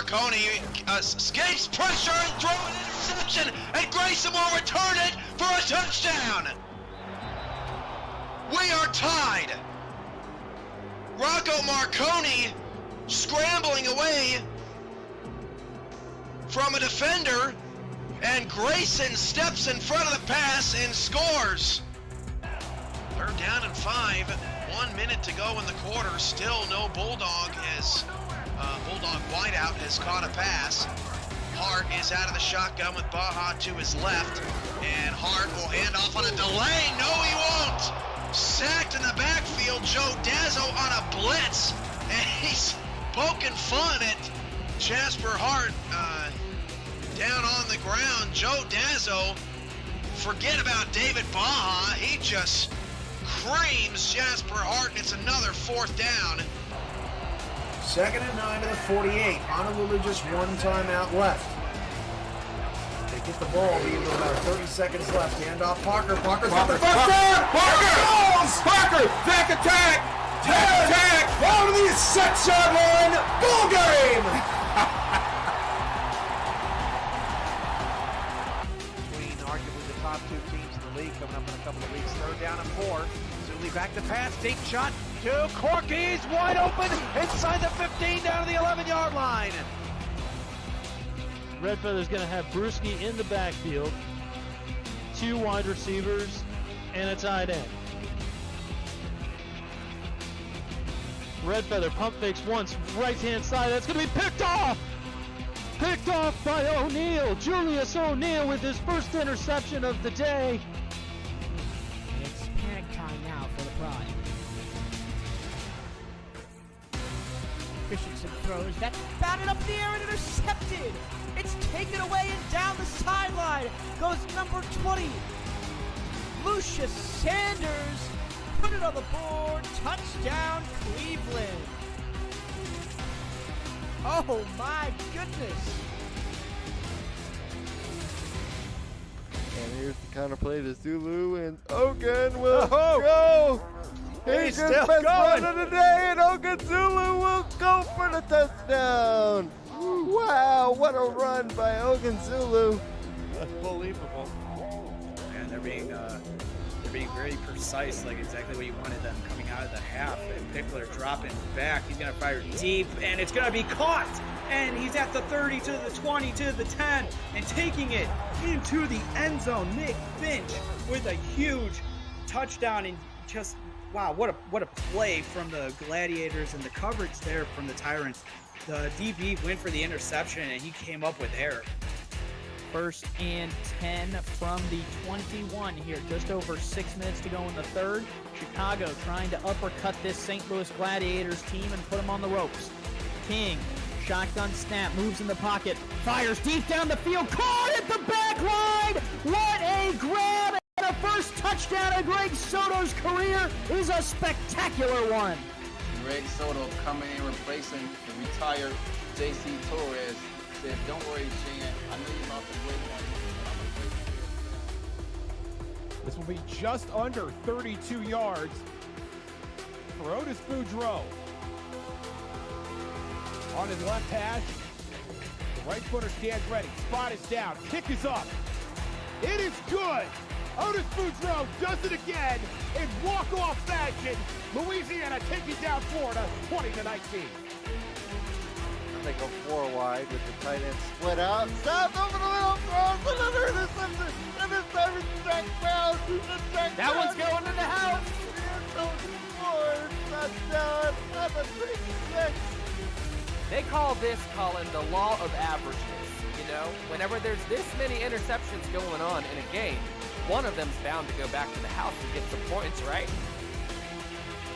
Marconi escapes pressure and throws an interception, and Grayson will return it for a touchdown. We are tied. Rocco Marconi scrambling away from a defender, and Grayson steps in front of the pass and scores. Third down and 5, 1 minute to go in the quarter. Still no Bulldog as Bulldog wideout has caught a pass. Hart is out of the shotgun with Baja to his left, and Hart will hand off on a delay. No, he won't. Sacked in the backfield, Joe Dazzo on a blitz, and he's poking fun at Jasper Hart down on the ground. Joe Dazzo, forget about David Baja, he just creams Jasper Hart, and it's another 4th down. 2nd and 9 to the 48. Honolulu just one timeout left. They get the ball, leave with about 30 seconds left. Hand off Parker. Parker's on the first down. Parker! Back attack! Attack! Down to the 6-yard line. Ball game! Between arguably the top 2 teams in the league coming up in a couple of weeks. 3rd down and 4. Zuli back to pass. Deep shot to Corky's wide open inside the 15 down to the 11-yard line. Red Feather's going to have Brewski in the backfield, 2 wide receivers, and a tight end. Red Feather pump fakes once, right-hand side. That's going to be picked off! Picked off by O'Neal. Julius O'Neal with his first interception of the day. It's panic time now for the Pride. Christensen throws. That's batted up in the air and intercepted. It's taken away and down the sideline goes number 20. Lucius Sanders put it on the board. Touchdown, Cleveland. Oh my goodness. And here's the counter play to Zulu, and Ogun will go. He's still his best going. run of the day, and Ogun Zulu will go for the touchdown. Wow, what a run by Ogun Zulu. Unbelievable. And they're being very precise, like exactly what you wanted them coming out of the half. And Pickler dropping back. He's going to fire deep, and it's going to be caught. And he's at the 30 to the 20 to the 10 and taking it into the end zone. Nick Finch with a huge touchdown, and just wow, what a play from the Gladiators, and the coverage there from the Tyrants. The DB went for the interception, and he came up with air. 1st and 10 from the 21 here. Just over 6 minutes to go in the 3rd. Chicago trying to uppercut this St. Louis Gladiators team and put them on the ropes. King, shotgun snap, moves in the pocket, fires deep down the field, caught at the back line! What a grab! And the first touchdown of Greg Soto's career is a spectacular one. Greg Soto coming in replacing the retired J.C. Torres. Said, don't worry, Shan. I know you lost a great one. This will be just under 32 yards for Otis Boudreau. On his left hash, the right footer stands ready. Spot is down. Kick is up. It is good. Otis Boudreau does it again in walk-off fashion. Louisiana taking down Florida 20-19. They go 4 wide with the tight end split out. South over the middle, throws another interception, and this time it's Jack Brown. That one's going in the house. Touchdown at the 36. They call this, Colin, the law of averages. You know, whenever there's this many interceptions going on in a game, one of them's bound to go back to the house and get some points, right?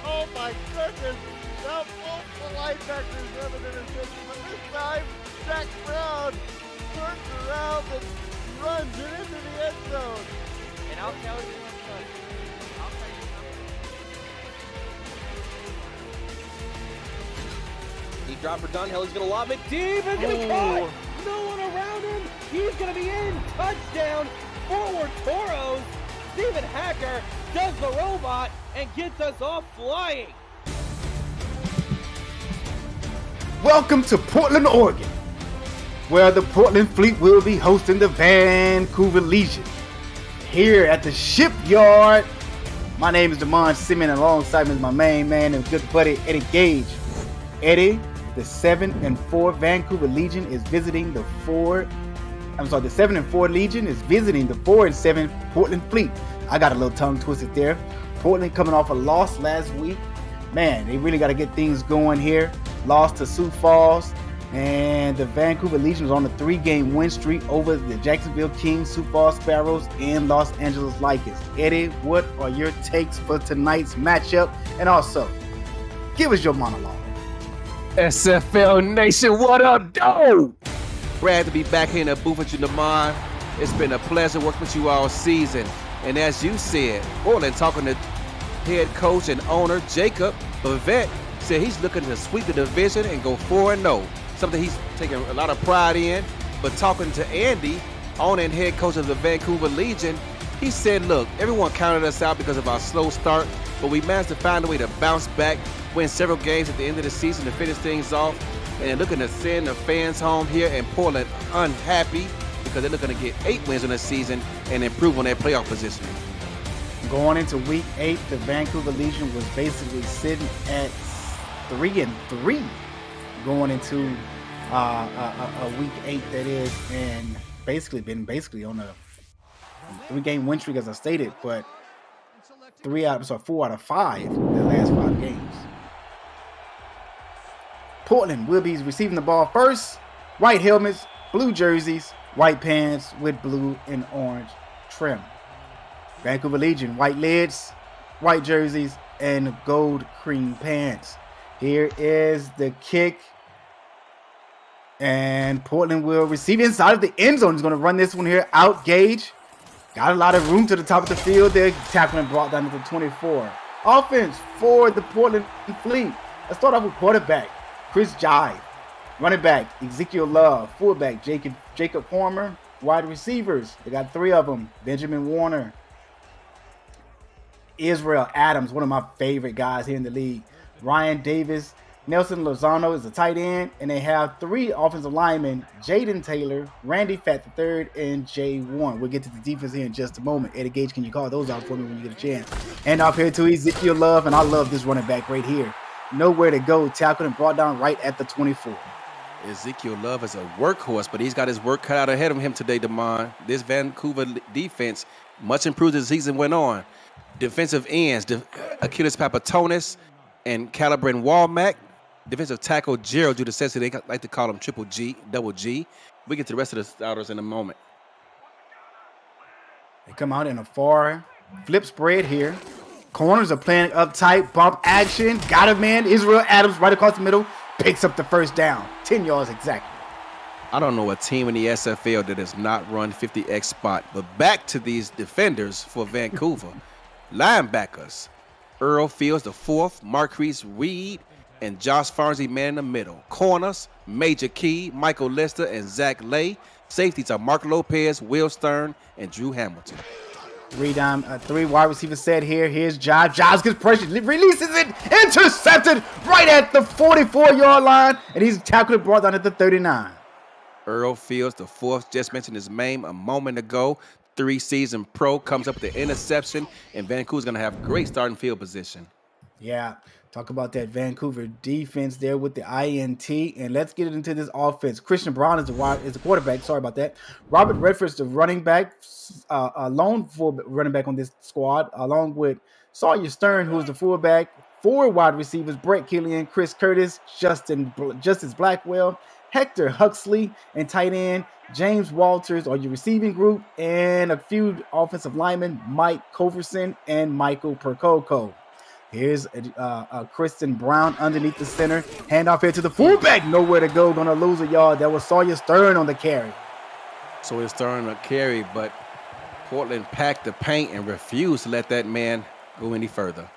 Oh my goodness. Now both the linebackers have an interception, but this time Jack Brown turns around and runs it into the end zone. And I'll tell you something. Deep drop for Dunhill. He's going to lob it deep. It's going to be caught. No one around him. He's going to be in. Touchdown. Forward Toros. Stephen Hacker does the robot and gets us off flying. Welcome to Portland, Oregon, where the Portland Fleet will be hosting the Vancouver Legion here at the Shipyard. My name is Damon Simmons, and alongside me is my main man and good buddy Eddie Gage. Eddie, the 7-4 Vancouver Legion is visiting the 7-4 Legion is visiting the 4-7 Portland Fleet. I got a little tongue twisted there. Portland coming off a loss last week. Man, they really got to get things going here. Lost to Sioux Falls, and the Vancouver Legion was on a 3-game win streak over the Jacksonville Kings, Sioux Falls Sparrows, and Los Angeles Lakers. Eddie, what are your takes for tonight's matchup? And also, give us your monologue. SFL Nation, what up, dog? Glad to be back here in the booth with you, Lamar. It's been a pleasure working with you all season. And as you said, Portland, talking to head coach and owner Jacob Bavette, said he's looking to sweep the division and go 4-0. Something he's taking a lot of pride in. But talking to Andy, owner and head coach of the Vancouver Legion, he said, look, everyone counted us out because of our slow start, but we managed to find a way to bounce back, win several games at the end of the season to finish things off, and looking to send the fans home here in Portland unhappy because they're looking to get 8 wins in the season and improve on their playoff positioning. Going into week 8, the Vancouver Legion was basically sitting at 3-3 going into a week 8, that is, and been on a 3-game win streak, as I stated, but 4 out of 5 in the last 5 games. Portland will be receiving the ball first. White helmets, blue jerseys, white pants with blue and orange trim. Vancouver Legion, white lids, white jerseys, and gold cream pants. Here is the kick. And Portland will receive inside of the end zone. He's going to run this one here out. Gage got a lot of room to the top of the field there. Tackling brought down to the 24. Offense for the Portland Fleet. Let's start off with quarterback Chris Jive. Running back Ezekiel Love. Fullback Jacob Former. Wide receivers, they got 3 of them. Benjamin Warner. Israel Adams, one of my favorite guys here in the league. Ryan Davis. Nelson Lozano is a tight end, and they have 3 offensive linemen, Jaden Taylor, Randy Fatt III, and Jay Warren. We'll get to the defense here in just a moment. Eddie Gage, can you call those out for me when you get a chance? And off here to Ezekiel Love, and I love this running back right here. Nowhere to go, tackled and brought down right at the 24. Ezekiel Love is a workhorse, but he's got his work cut out ahead of him today, Damon. This Vancouver defense much improved as the season went on. Defensive ends, Achilles Papatonis and Calibran Walmack. Defensive tackle Gerald Giudice, they like to call him Triple G, Double G. We get to the rest of the starters in a moment. They come out in a far flip spread here. Corners are playing up tight, bump action. Got a man, Israel Adams right across the middle. Picks up the first down, 10 yards exactly. I don't know a team in the SFL that does not run 50X spot. But back to these defenders for Vancouver. Linebackers, Earl Fields the 4th, Marquise Reed, and Josh Farnsey man in the middle. Corners, Major Key, Michael Lester, and Zach Lay. Safeties are Mark Lopez, Will Stern, and Drew Hamilton. 3 wide receivers set here. Here's Jive. Jive gets pressure, releases it, intercepted right at the 44-yard line, and he's tackled and brought down at the 39. Earl Fields the 4th, just mentioned his name a moment ago. 3-season pro, comes up with the interception, and Vancouver's going to have great starting field position. Yeah, talk about that Vancouver defense there with the INT, and let's get into this offense. Christian Brown is the quarterback. Sorry about that. Robert Redford's the running back, lone full running back on this squad, along with Sawyer Stern, who's the fullback. 4 wide receivers: Brett Killian, Chris Curtis, Justice Blackwell, Hector Huxley, and tight end James Walters are your receiving group, and a few offensive linemen, Mike Coverson and Michael Percoco. Here's Kristen Brown underneath the center. Handoff here to the fullback. Nowhere to go. Going to lose a yard. That was Sawyer Stern on the carry. So it's Stern on the carry, but Portland packed the paint and refused to let that man go any further.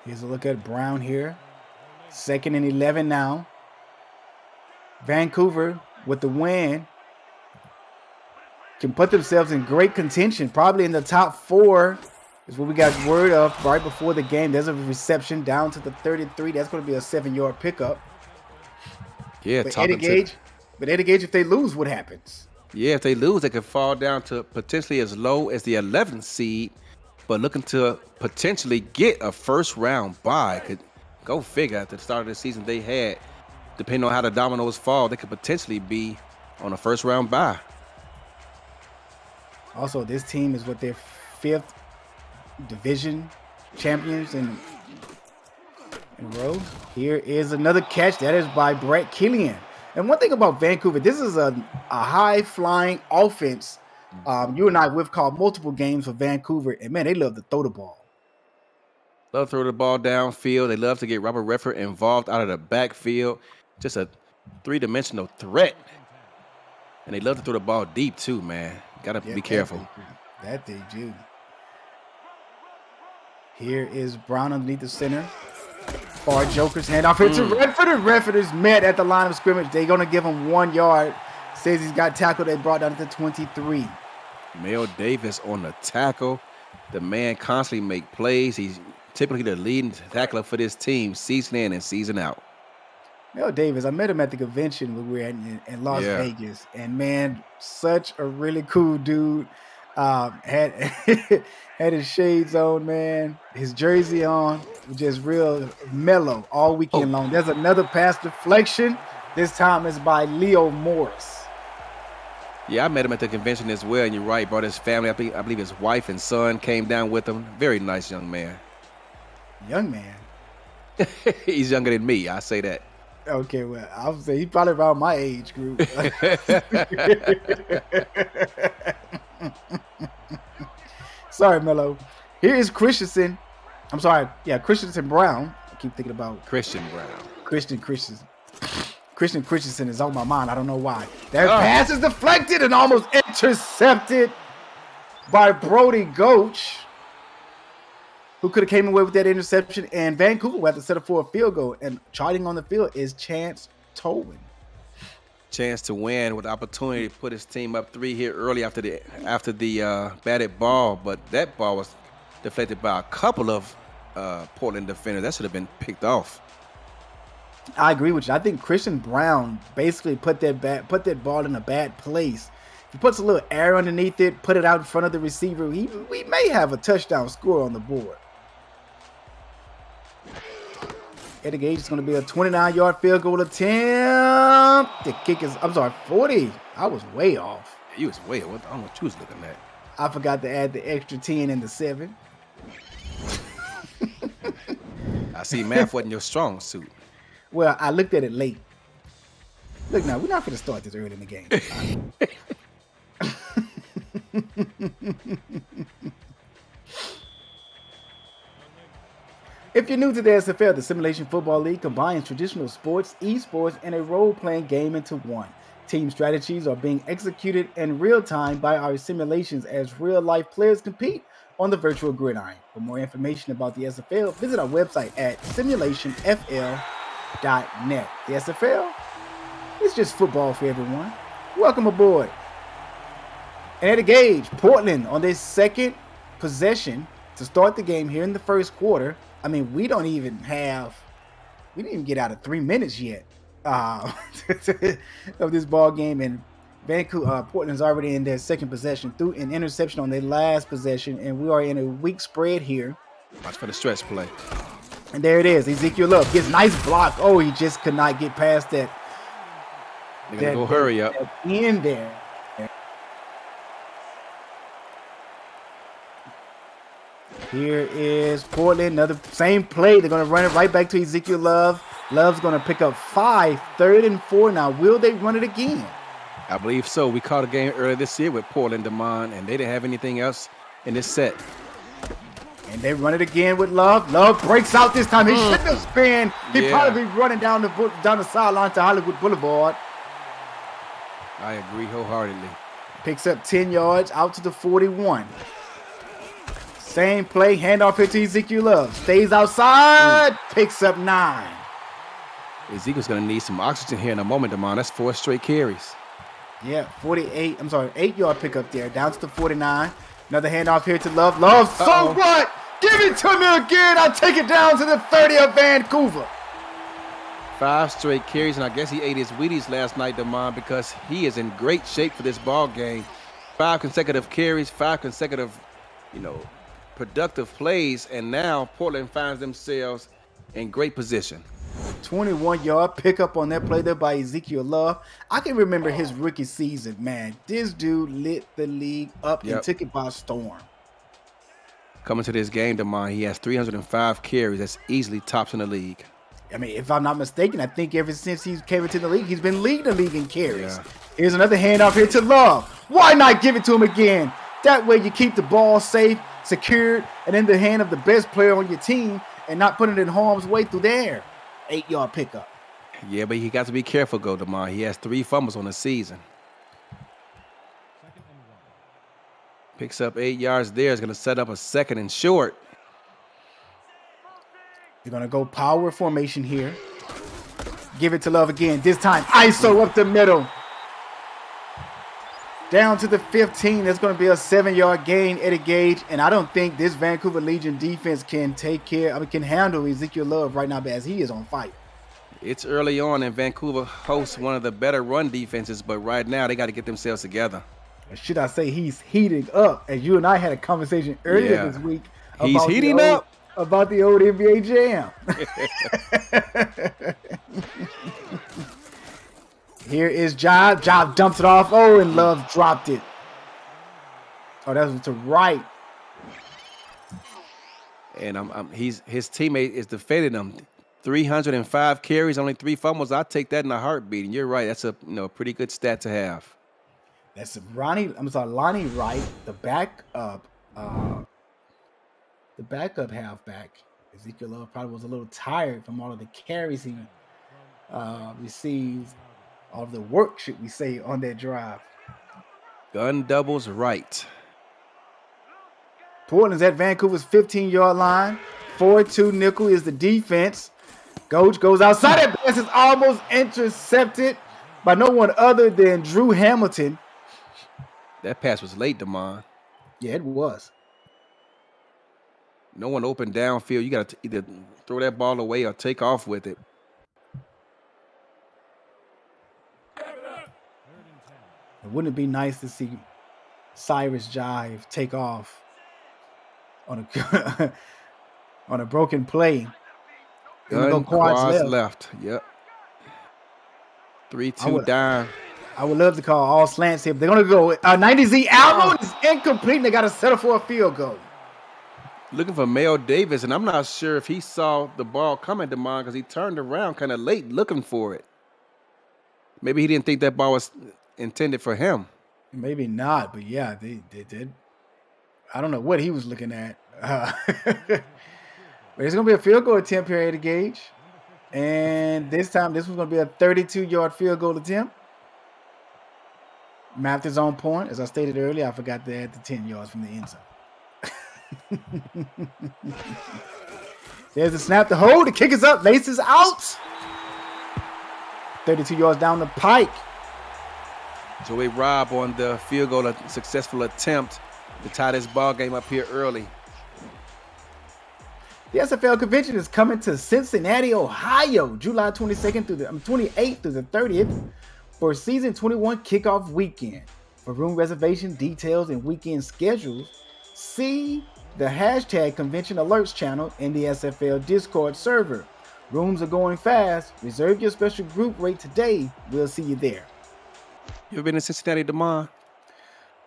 Here's a look at Brown here. 2nd and 11 now. Vancouver with the win can put themselves in great contention, probably in the top 4 is what we got word of right before the game. There's a reception down to the 33. That's going to be a 7-yard pickup. Yeah, But talking Eddie Gage, if they lose, what happens? Yeah, if they lose, they could fall down to potentially as low as the 11th seed, but looking to potentially get a first round bye. Could go figure. At the start of the season, they had, depending on how the dominoes fall, they could potentially be on a first round bye. Also, this team is what their 5th division champions in a row. Here is another catch. That is by Brett Killian. And one thing about Vancouver, this is a high-flying offense. You and we've called multiple games for Vancouver, and man, they love to throw the ball. Love to throw the ball downfield. They love to get Robert Redford involved out of the backfield. Just a three-dimensional threat. And they love to throw the ball deep too, man. Gotta be careful. That they do. Here is Brown underneath the center. Far Joker's handoff here to Redford, and Redford is met at the line of scrimmage. They're going to give him 1 yard. Says he's got tackled. They brought down to 23. Mel Davis on the tackle. The man constantly make plays. He's typically the leading tackler for this team, season in and season out. Mel Davis, I met him at the convention when we were in Las Vegas. And, man, such a really cool dude. Had had his shades on, man. His jersey on. Just real mellow all weekend long. There's another pass deflection. This time it's by Leo Morris. Yeah, I met him at the convention as well. And you're right, brought his family. I believe his wife and son came down with him. Very nice young man. Young man? He's younger than me. I say that. Okay, well, I would say he's probably around my age group. Sorry, Mello. Here is Christensen. I'm sorry. Yeah, Christensen Brown. I keep thinking about Christian Brown. Christian Christensen is on my mind. I don't know why. That pass is deflected and almost intercepted by Brody Goach, who could have came away with that interception. And Vancouver will have to set up for a field goal. And charting on the field is Chance Tolwyn. Chance to win with opportunity to put his team up 3 here early after the batted ball, but that ball was deflected by a couple of Portland defenders. That should have been picked off. I agree with you. I think Christian Brown basically put that ball in a bad place. If he puts a little air underneath it, put it out in front of the receiver, we may have a touchdown score on the board. Eddie Gage is going to be a 29-yard field goal attempt. The kick is, 40. I was way off. You was way off. I don't know what you was looking at. I forgot to add the extra 10 and the 7. I see math wasn't your strong suit. Well, I looked at it late. Look, now, we're not going to start this early in the game. If you're new to the SFL, the Simulation Football League combines traditional sports, esports, and a role-playing game into one. Team strategies are being executed in real time by our simulations as real-life players compete on the virtual gridiron. For more information about the SFL, visit our website at simulationfl.net. The SFL is just football for everyone. Welcome aboard. And at a Gage, Portland on their second possession to start the game here in the first quarter. I mean, we didn't even get out of 3 minutes yet of this ball game, and Vancouver, Portland's already in their second possession through an interception on their last possession, and we are in a weak spread here. Watch for the stretch play. And there it is. Ezekiel Love gets nice block. Oh, he just could not get past that. They're gonna go hurry up. In there. Here is Portland, another same play. They're going to run it right back to Ezekiel Love. Love's going to pick up 5, 3rd and 4. Now, will they run it again? I believe so. We caught a game earlier this year with Portland Demond, and they didn't have anything else in this set. And they run it again with Love. Love breaks out this time. He shouldn't have spin. He'd probably be running down the sideline to Hollywood Boulevard. I agree wholeheartedly. Picks up 10 yards out to the 41. Same play, handoff here to Ezekiel Love. Stays outside, picks up 9. Ezekiel's going to need some oxygen here in a moment, Demond. That's 4 straight carries. Yeah, 8-yard pickup there, down to the 49. Another handoff here to Love. Love, so what? Give it to me again. I'll take it down to the 30 of Vancouver. 5 straight carries, and I guess he ate his Wheaties last night, Damon, because he is in great shape for this ball game. 5 consecutive carries, 5 consecutive, productive plays, and now Portland finds themselves in great position. 21-yard pickup on that play there by Ezekiel Love. I can remember his rookie season, man. This dude lit the league up and took it by storm. Coming to this game, Damon, he has 305 carries. That's easily tops in the league. I mean, if I'm not mistaken, I think ever since he came into the league, he's been leading the league in carries. Yeah. Here's another handoff here to Love. Why not give it to him again? That way you keep the ball safe, secured, and in the hand of the best player on your team and not putting it in harm's way through there. 8-yard pickup. Yeah, but he got to be careful, Damon. He has 3 fumbles on the season. Picks up 8 yards there. Is going to set up a 2nd and short. You're going to go power formation here. Give it to Love again. This time, ISO up the middle. Down to the 15. That's going to be a 7-yard gain, Eddie Gage. And I don't think this Vancouver Legion defense can can handle Ezekiel Love right now as he is on fire. It's early on, and Vancouver hosts one of the better run defenses, but right now they got to get themselves together. Or should I say he's heating up? As you and I had a conversation earlier this week. He's heating up. About the old NBA Jam. Here is Job. Job dumps it off. Oh, and Love dropped it. Oh, that was to right. And his teammate is defending him. 305 carries, only 3 fumbles. I'll take that in a heartbeat. And you're right. That's a pretty good stat to have. That's Lonnie Wright, the backup halfback. Ezekiel Love probably was a little tired from all of the carries he received, all of the work, should we say, on that drive. Gun doubles right. Portland's at Vancouver's 15-yard line. 4-2 nickel is the defense. Coach goes outside. That pass is almost intercepted by no one other than Drew Hamilton. That pass was late, Damon. Yeah, it was. No one open downfield. You got to either throw that ball away or take off with it. Wouldn't it be nice to see Cyrus Jive take off on a on a broken play? Gun quads left. Yep. 3-2 down. I would love to call all slants here, but they're going to go 90Z out. Is incomplete, and they got to settle for a field goal. Looking for Mel Davis, and I'm not sure if he saw the ball coming to mine because he turned around kind of late looking for it. Maybe he didn't think that ball was intended for him. Maybe not, but yeah, they did. I don't know what he was looking at. But it's going to be a field goal attempt here at the Gage. And this time, this was going to be a 32-yard field goal attempt. Math is on point. As I stated earlier, I forgot to add the 10 yards from the end zone. There's the snap, the hold, the kick is up, laces out. 32 yards down the pike. Joey Robb on the field goal, a successful attempt to tie this ball game up here early. The SFL convention is coming to Cincinnati, Ohio, July 22nd through the 28th through the 30th for season 21 kickoff weekend. For room reservation details and weekend schedules, see the hashtag convention alerts channel in the SFL Discord server. Rooms are going fast. Reserve your special group rate today. We'll see you there. You ever been to Cincinnati, Damon?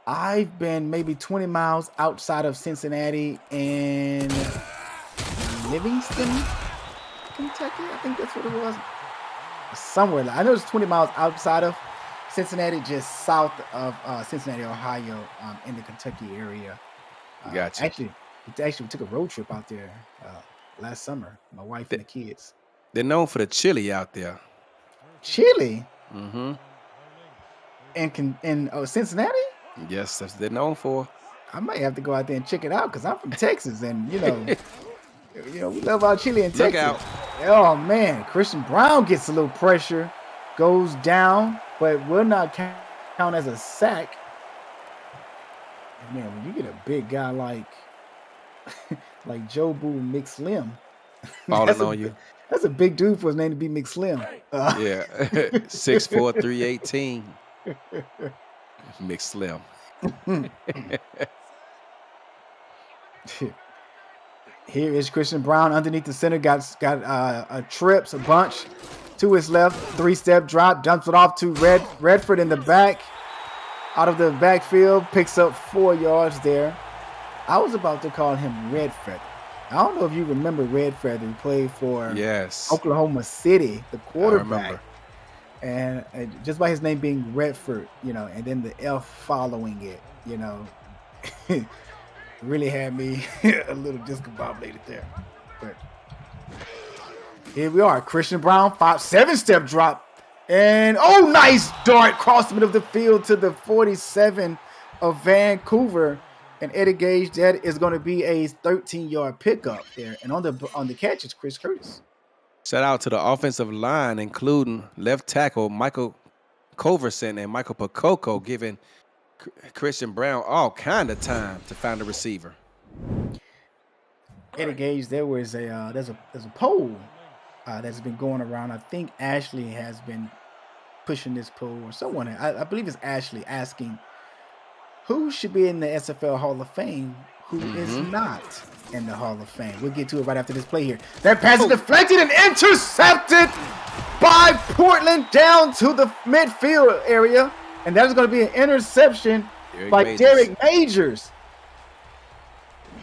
I've been maybe 20 miles outside of Cincinnati in Livingston, Kentucky. I think that's what it was. Somewhere. I know it's 20 miles outside of Cincinnati, just south of Cincinnati, Ohio, in the Kentucky area. Gotcha. Actually, we took a road trip out there last summer. My wife and the kids. They're known for the chili out there. Chili? Mm-hmm. In Cincinnati? Yes, that's what they're known for. I might have to go out there and check it out because I'm from Texas, and you know, we love our chili in Texas. Look out. Oh man, Christian Brown gets a little pressure, goes down, but will not count as a sack. Man, when you get a big guy like Joe Boo McSlim falling on you. That's a big dude for his name to be McSlim. Yeah, 6'4", 318. McSlim. Here is Christian Brown underneath the center. Got trips a bunch to his left. 3-step drop, dumps it off to Redford in the back. Out of the backfield, picks up 4 yards there. I was about to call him Redford. I don't know if you remember Redford, who played for Oklahoma City, the quarterback. And just by his name being Redford, and then the F following it, really had me a little discombobulated there. But here we are. Christian Brown, 7-step drop. And, nice dart across the middle of the field to the 47 of Vancouver. And Eddie Gage, that is going to be a 13-yard pickup there. And on the catch is Chris Curtis. Shout out to the offensive line, including left tackle Michael Coverson and Michael Pacocco, giving Christian Brown all kind of time to find a receiver. Eddie Gage, there's a poll that's been going around. I think Ashley has been pushing this poll, or someone, I believe it's Ashley, asking who should be in the SFL Hall of Fame, who is not in the Hall of Fame. We'll get to it right after this play here. That pass is deflected and intercepted by Portland down to the midfield area. And that is going to be an interception by Derek Majors.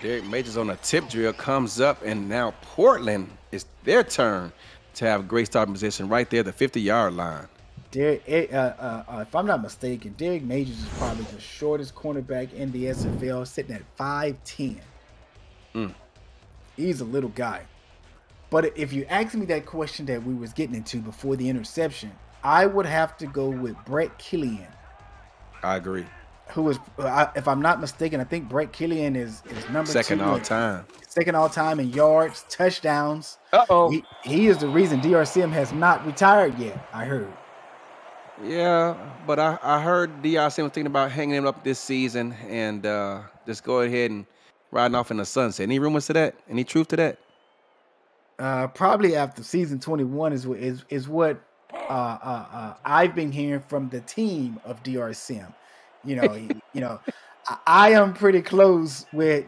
Derek Majors on a tip drill comes up, and now Portland, it's their turn to have great starting position right there, the 50-yard line. Derek, if I'm not mistaken, Derek Majors is probably the shortest cornerback in the SFL, sitting at 5'10". He's a little guy. But if you asked me that question that we was getting into before the interception, I would have to go with Brett Killian. I agree. Who is, if I'm not mistaken, I think Brett Killian is number second 2 all time. Second all time in yards, touchdowns. He is the reason DRCM has not retired yet, I heard. Yeah, but I heard DRCM was thinking about hanging him up this season and just go ahead and riding off in the sunset. Any rumors to that? Any truth to that? Probably after season 21 is what I've been hearing from the team of DRCM. I am pretty close with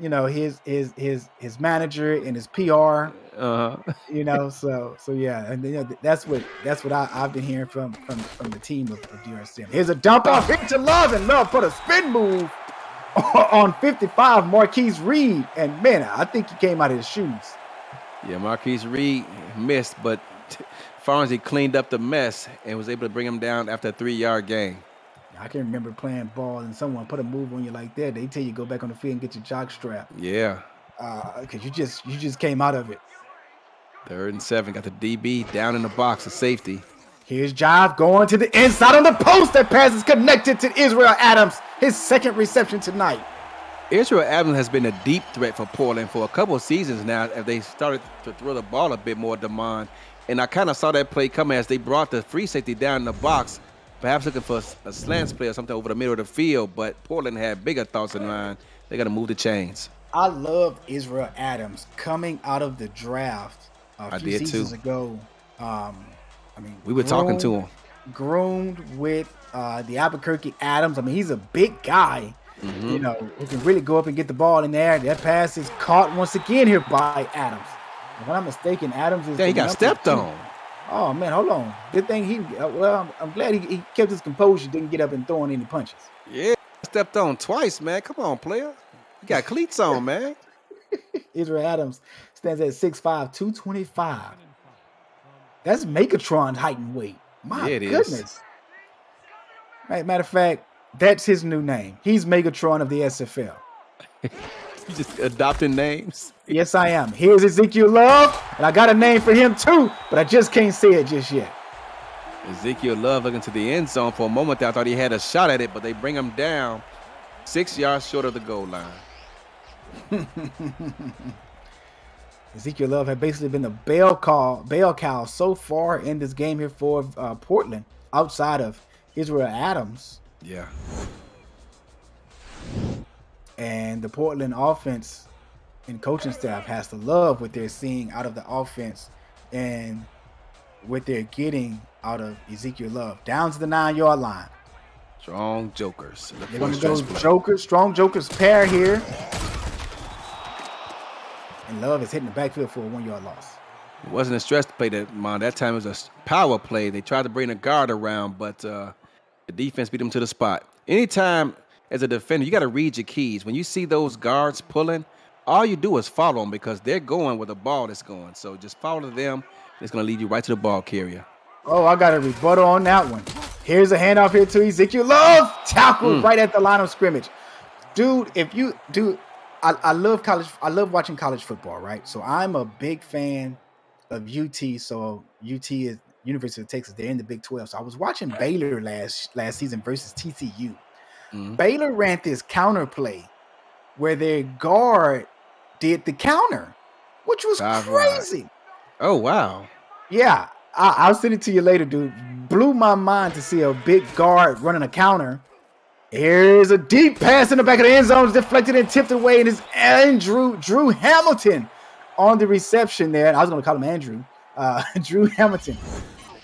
his manager and his PR. So yeah, and that's what I've been hearing from the team of DRCM. Here's a dump off into Love, and Love put a spin move on 55, Marquise Reed, and man, I think he came out of his shoes. Yeah, Marquise Reed missed, but Farnsey cleaned up the mess and was able to bring him down after a 3-yard gain. I can remember playing ball and someone put a move on you like that. They tell you go back on the field and get your jock strap. Yeah. Because you just came out of it. 3rd and 7, got the DB down in the box of safety. Here's Jive going to the inside on the post. That pass is connected to Israel Adams, his second reception tonight. Israel Adams has been a deep threat for Portland for a couple of seasons now as they started to throw the ball a bit more, Damon. And I kind of saw that play coming as they brought the free safety down in the box, perhaps looking for a slants play or something over the middle of the field, but Portland had bigger thoughts in mind. They got to move the chains. I love Israel Adams coming out of the draft a few seasons ago. We were talking to him. Groomed with the Albuquerque Adams. I mean, he's a big guy, who can really go up and get the ball in there. That pass is caught once again here by Adams. If I'm not mistaken, Adams is. Yeah, he got stepped on. Oh man, hold on. Good thing I'm glad he kept his composure, didn't get up and throwing any punches. Yeah, stepped on twice, man. Come on, player. You got cleats on, man. Israel Adams stands at 6'5", 225. That's Megatron's height and weight. My goodness. Matter of fact, that's his new name. He's Megatron of the SFL. You just adopting names? Yes, I am. Here's Ezekiel Love, and I got a name for him too, but I just can't say it just yet. Ezekiel Love looking to the end zone for a moment there. I thought he had a shot at it, but they bring him down 6 yards short of the goal line. Ezekiel Love had basically been the bell cow so far in this game here for Portland, outside of Israel Adams. Yeah. And the Portland offense and coaching staff has to love what they're seeing out of the offense and what they're getting out of Ezekiel Love. Down to the 9-yard line. Strong jokers. They're going to go strong jokers pair here. And Love is hitting the backfield for a 1-yard loss. It wasn't a stretch play that time. It was a power play. They tried to bring the guard around, but the defense beat them to the spot. Anytime as a defender, you got to read your keys. When you see those guards pulling, all you do is follow them because they're going where the ball is going. So just follow them. It's going to lead you right to the ball carrier. Oh, I got a rebuttal on that one. Here's a handoff here to Ezekiel Love. Tackled right at the line of scrimmage. Dude, I love college. I love watching college football, right? So I'm a big fan of UT. So UT is University of Texas. They're in the Big 12. So I was watching Baylor last season versus TCU. Baylor ran this counter play where their guard did the counter, which was crazy. Oh, wow. Yeah. I'll send it to you later, dude. Blew my mind to see a big guard running a counter. Here's a deep pass in the back of the end zone. It's deflected and tipped away. And it's Drew Hamilton on the reception there. I was going to call him Andrew. Drew Hamilton.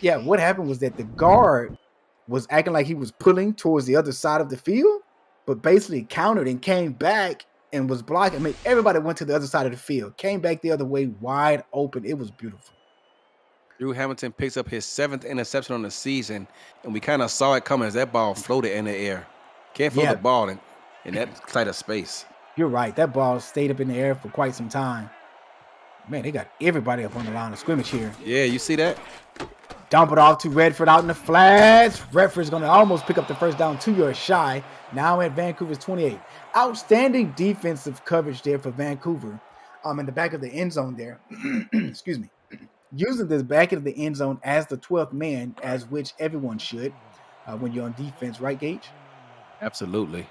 Yeah, what happened was that the guard was acting like he was pulling towards the other side of the field, but basically countered and came back and was blocking. I mean, everybody went to the other side of the field, came back the other way, wide open. It was beautiful. Drew Hamilton picks up his 7th interception on the season, and we kind of saw it coming as that ball floated in the air. Can't throw the ball in that tight of space. You're right. That ball stayed up in the air for quite some time. Man, they got everybody up on the line of scrimmage here. Yeah, you see that? Dump it off to Redford out in the flats. Redford's going to almost pick up the first down, 2 yards shy. Now at Vancouver's 28. Outstanding defensive coverage there for Vancouver. In the back of the end zone there. Excuse me. Using this back of the end zone as the 12th man, as which everyone should when you're on defense, right, Gage? Absolutely.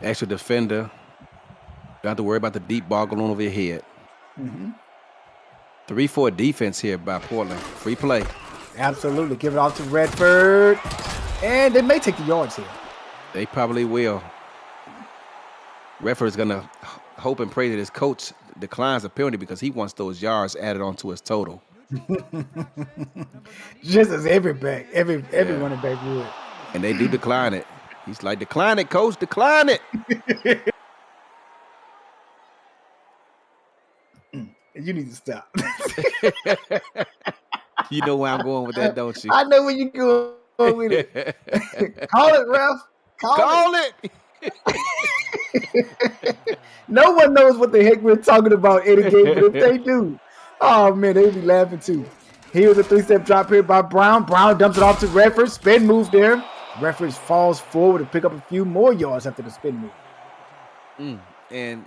Extra defender. Don't have to worry about the deep ball going over your head. 3-4 defense here by Portland. Free play. Absolutely. Give it off to Redford. And they may take the yards here. They probably will. Redford's going to hope and pray that his coach declines the penalty because he wants those yards added onto his total. Just as every running back would. And they do decline it. He's like, decline it, coach, decline it. You need to stop. You know where I'm going with that, don't you? I know where you're going with it. Call it, Ralph. Call it. No one knows what the heck we're talking about, Eddie Gate, but if they do, oh man, they'll be laughing too. Here's a 3-step drop here by Brown. Brown dumps it off to Redford. Spin move there. Redford falls forward to pick up a few more yards after the spin move. And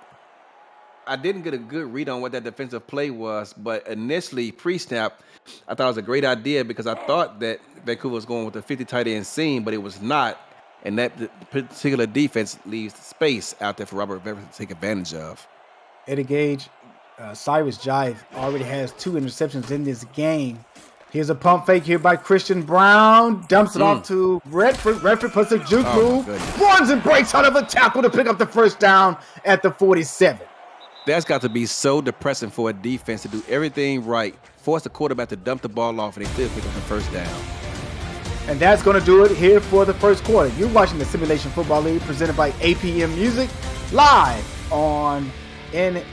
I didn't get a good read on what that defensive play was, but initially, pre-snap, I thought it was a great idea because I thought that Vancouver was going with the 50 tight end seam, but it was not. And that particular defense leaves space out there for Robert Redford to take advantage of. Eddie Gage, Cyrus Jive already has 2 interceptions in this game. Here's a pump fake here by Christian Brown. Dumps it off to Redford. Redford puts a juke move. Runs and breaks out of a tackle to pick up the first down at the 47. That's got to be so depressing for a defense to do everything right, force the quarterback to dump the ball off, and they still pick up the first down. And that's going to do it here for the first quarter. You're watching the Simulation Football League presented by APM Music live on NSLE.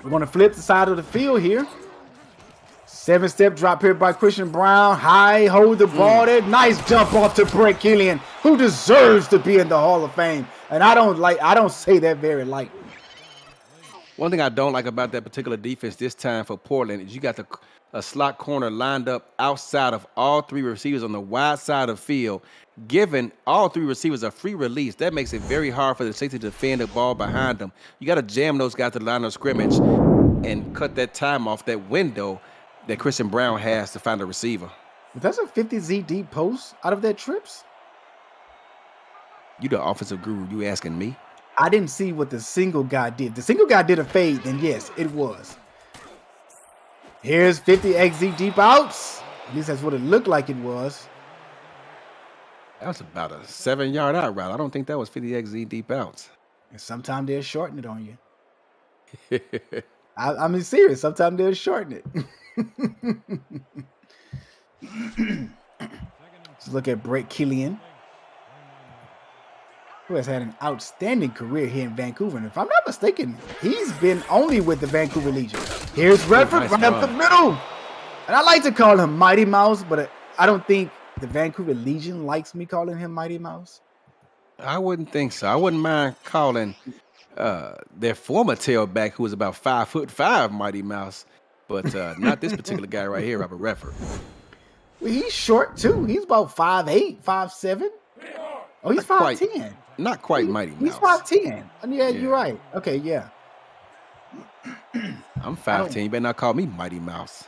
We're going to flip the side of the field here. 7-step drop here by Christian Brown. High, hold the ball there. Nice jump off to Brett Killian, who deserves to be in the Hall of Fame. And I don't say that very lightly. One thing I don't like about that particular defense this time for Portland is you got a slot corner lined up outside of all 3 receivers on the wide side of the field, giving all 3 receivers a free release. That makes it very hard for the safety to defend the ball behind them. You got to jam those guys to the line of scrimmage and cut that time off that window that Christian Brown has to find a receiver. But that's a 50Z deep post out of that trips. You the offensive guru, you asking me? I didn't see what the single guy did. The single guy did a fade, then yes, it was. Here's 50XZ deep outs. At least that's what it looked like it was. That was about a 7-yard out route. I don't think that was 50XZ deep outs. And sometimes they'll shorten it on you. I mean, serious. Sometimes they'll shorten it. Let's look at Brett Killian, who has had an outstanding career here in Vancouver. And if I'm not mistaken, he's been only with the Vancouver Legion. Here's Redford nice right up the middle. And I like to call him Mighty Mouse, but I don't think the Vancouver Legion likes me calling him Mighty Mouse. I wouldn't think so. I wouldn't mind calling their former tailback, who was about 5'5", Mighty Mouse, but not this particular guy right here, Robert Redford. Well, he's short too. He's about 5'8", 5'7". Oh, he's 5'10". Not quite Mighty Mouse. He's 5'10". Yeah, you're right. Okay, yeah. I'm 5'10". You better not call me Mighty Mouse.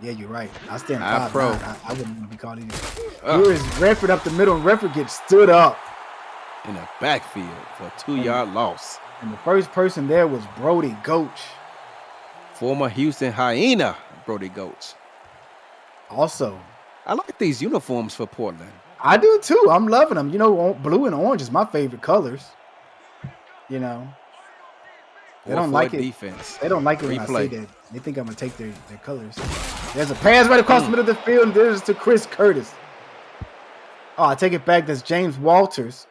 Yeah, you're right. I stand 5'9". I wouldn't want to be called anything. Here is Redford up the middle, and Redford gets stood up in the backfield for a 2-yard loss. And the first person there was Brody Goach. Former Houston Hyena, Brody Goach. Also, I like these uniforms for Portland. I do too. I'm loving them. You know, blue and orange is my favorite colors. You know. They don't like it. Defense. They don't like it when I say that. They think I'm going to take their colors. There's a pass right across the middle of the field, and there's to Chris Curtis. Oh, I take it back. That's James Walters.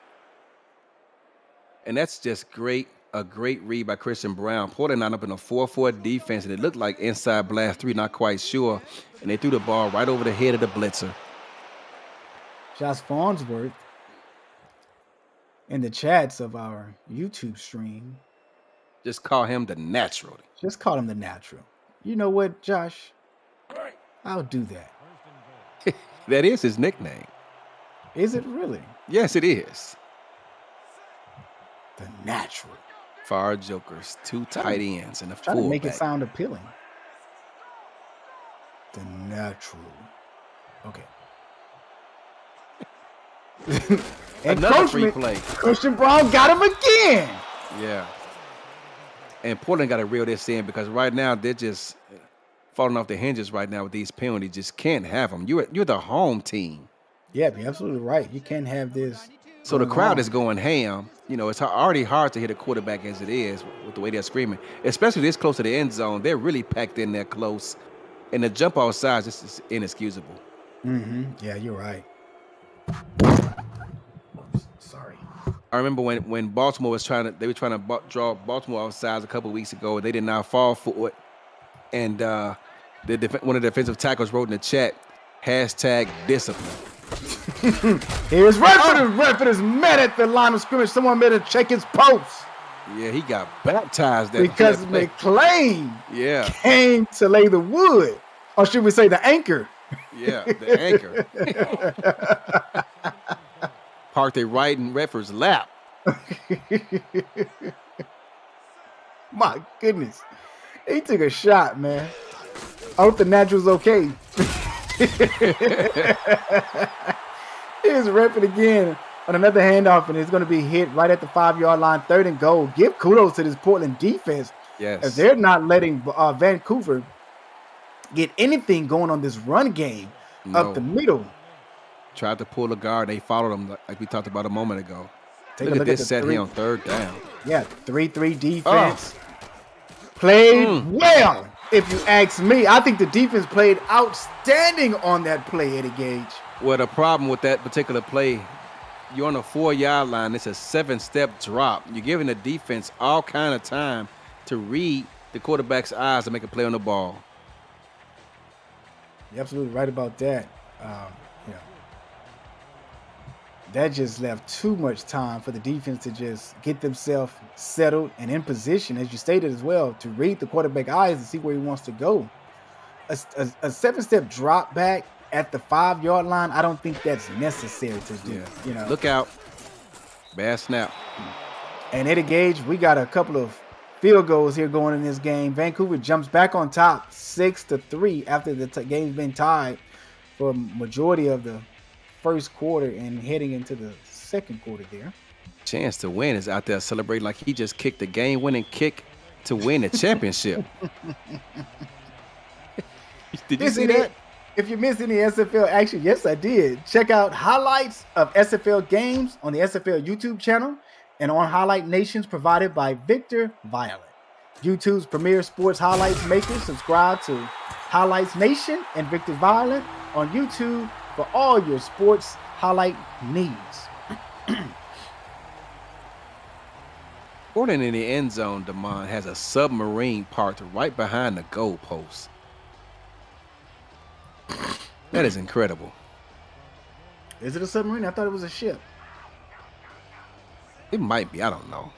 And that's just great. A great read by Christian Brown. Portland lined up in a 4-4 defense, and it looked like inside blast 3, not quite sure. And they threw the ball right over the head of the blitzer. Josh Farnsworth in the chats of our YouTube stream. Just call him the natural. Just call him the natural. You know what, Josh? I'll do that. That is his nickname. Is it really? Yes, it is. The natural. For our jokers, 2 tight ends and a fullback. Try to make it sound appealing. The natural. Okay. And another free play. Christian Brown got him again. Yeah. And Portland got to reel this in because right now they're just falling off the hinges right now with these penalties. Just can't have them. You're the home team. Yeah, you're absolutely right. You can't have this. So the crowd is going ham. You know, it's already hard to hit a quarterback as it is with the way they're screaming, especially this close to the end zone. They're really packed in there close. And the jump off sides is inexcusable. Mm-hmm. Yeah, you're right. Sorry. I remember when Baltimore was trying to draw Baltimore off sides a couple of weeks ago. They did not fall for it. And one of the defensive tackles wrote in the chat, #discipline. Here's Redford, and Redford is mad at the line of scrimmage. Someone made him check his post. Yeah, he got baptized because McClain came to lay the wood. Or should we say the anchor? Yeah, the anchor. Parked it right in Redford's lap. My goodness. He took a shot, man. I hope the natural's okay. Here's Redford again on another handoff, and it's going to be hit right at the 5-yard line, 3rd and goal. Give kudos to this Portland defense. Yes. As they're not letting Vancouver get anything going on this run game up the middle. Tried to pull a guard. They followed him like we talked about a moment ago. Look at this set here on 3rd down. Yeah, 3-3 defense. Played well, if you ask me. I think the defense played outstanding on that play, Eddie Gage. Well, the problem with that particular play, you're on a 4-yard line. It's a 7-step drop. You're giving the defense all kind of time to read the quarterback's eyes and make a play on the ball. You're absolutely right about that. That just left too much time for the defense to just get themselves settled and in position, as you stated as well, to read the quarterback eyes and see where he wants to go. A 7-step drop back at the 5-yard line, I don't think that's necessary to do. Yeah. You know, look out, bad snap. And Eddie Gage, we got a couple of field goals here going in this game. Vancouver jumps back on top, 6-3 after the game's been tied for a majority of the first quarter and heading into the second quarter there. Chance to win is out there celebrating like he just kicked the game-winning kick to win the championship. Did you Listen, see that? If you missed any SFL action, yes, I did. Check out highlights of SFL games on the SFL YouTube channel and on Highlight Nations provided by Victor Violet. YouTube's premier sports highlights maker. Subscribe to Highlights Nation and Victor Violet on YouTube for all your sports highlight needs. Portland in the end zone, Damon, has a submarine parked right behind the goal post. That is incredible. Is it a submarine? I thought it was a ship. It might be. I don't know.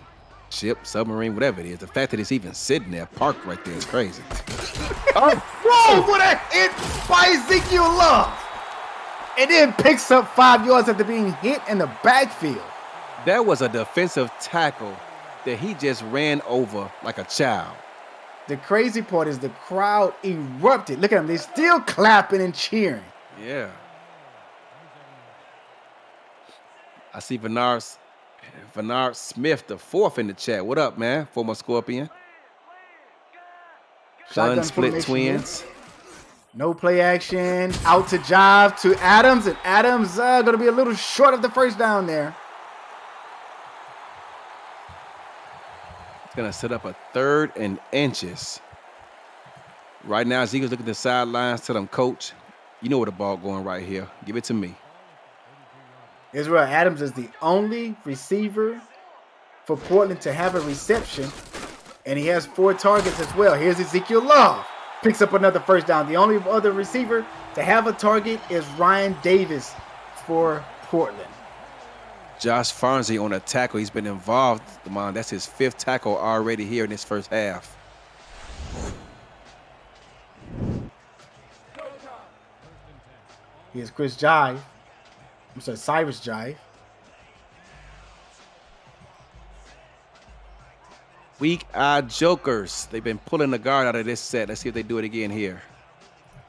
Ship, submarine, whatever it is. The fact that it's even sitting there, parked right there, is crazy. Whoa! What a hit by Ezekiel Love! And then picks up 5 yards after being hit in the backfield. That was a defensive tackle that he just ran over like a child. The crazy part is the crowd erupted. Look at them. They're still clapping and cheering. Yeah. I see Bernard Smith, the fourth in the chat. What up, man? Former Scorpion. Gun split twins. No play action. Out to Jive to Adams. And Adams going to be a little short of the first down there. It's going to set up a 3rd and inches. Right now, Ezekiel's looking at the sidelines. Tell him, Coach, you know where the ball going right here. Give it to me. Israel Adams is the only receiver for Portland to have a reception, and he has 4 targets as well. Here's Ezekiel Love. Picks up another first down. The only other receiver to have a target is Ryan Davis for Portland. Josh Farnsey on a tackle. He's been involved, Damon. That's his 5th tackle already here in this first half. Here's Chris Jive. I'm sorry, Cyrus Jive. Weak-eyed jokers. They've been pulling the guard out of this set. Let's see if they do it again here.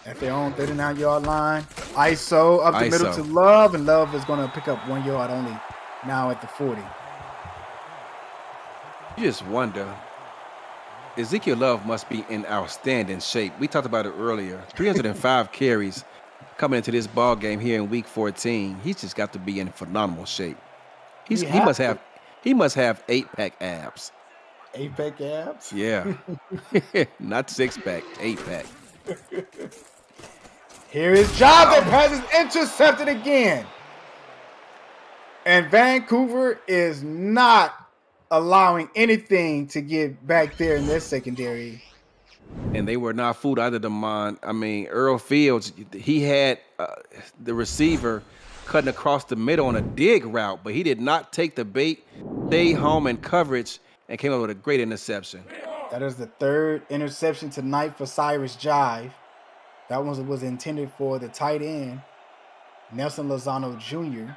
At their own 39-yard line. ISO up the middle to Love, and Love is going to pick up 1 yard only now at the 40. You just wonder, Ezekiel Love must be in outstanding shape. We talked about it earlier. 305 carries coming into this ball game here in week 14. He's just got to be in phenomenal shape. He must have 8-pack abs. 8-pack abs? Yeah. Not 6-pack, 8-pack. Here is Job that passes intercepted again. And Vancouver is not allowing anything to get back there in their secondary. And they were not fooled either, Damon. I mean, Earl Fields, he had the receiver cutting across the middle on a dig route, but he did not take the bait, stayed home in coverage, and came up with a great interception. That is the 3rd interception tonight for Cyrus Jive. That one was intended for the tight end, Nelson Lozano Jr.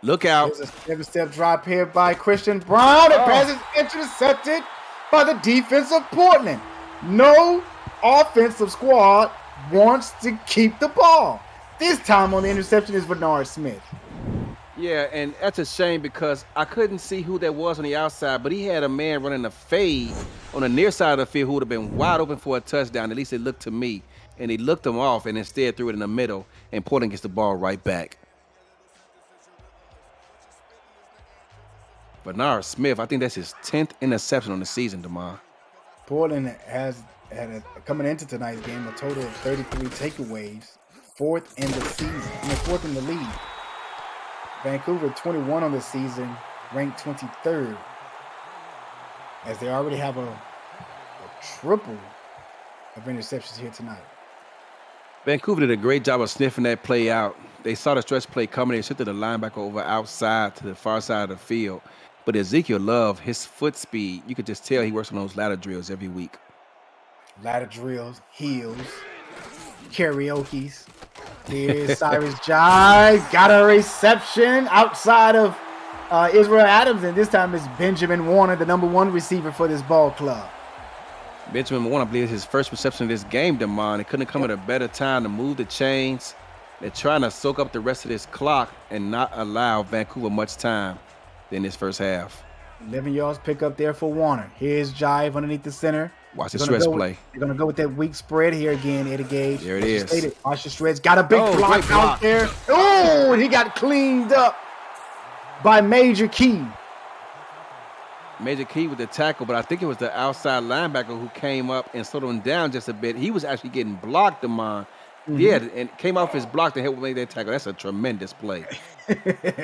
Look out. There's a 7-step drop here by Christian Brown. The pass is intercepted by the defense of Portland. No offensive squad wants to keep the ball. This time on the interception is Bernard Smith. Yeah, and that's a shame because I couldn't see who that was on the outside, but he had a man running a fade on the near side of the field who would have been wide open for a touchdown. At least it looked to me. And he looked him off and instead threw it in the middle, and Portland gets the ball right back. Bernard Smith, I think that's his 10th interception on the season, Damon. Portland has had coming into tonight's game a total of 33 takeaways, 4th in the season, 4th in the league. Vancouver 21 on the season, ranked 23rd, as they already have a triple of interceptions here tonight. Vancouver did a great job of sniffing that play out. They saw the stretch play coming. They shifted the linebacker over outside to the far side of the field. But Ezekiel Love, his foot speed, you could just tell he works on those ladder drills every week. Ladder drills, heels, karaoke's. Here's Cyrus Jive. Got a reception outside of Israel Adams, and this time it's Benjamin Warner, the number 1 receiver for this ball club. Benjamin Warner, I believe, is his first reception of this game, Damon. It couldn't have come at a better time to move the chains They're trying to soak up the rest of this clock and not allow Vancouver much time in this first half. 11 yards pick up there for Warner. Here's Jive underneath the center. Watch the stretch play. They're going to go with that weak spread here again, Eddie Gage. There it is. Watch the stretch. Got a big block out there. Oh, and he got cleaned up by Major Key. Major Key with the tackle, but I think it was the outside linebacker who came up and slowed him down just a bit. He was actually getting blocked, Damon. Yeah, and came off his block to help make that tackle. That's a tremendous play.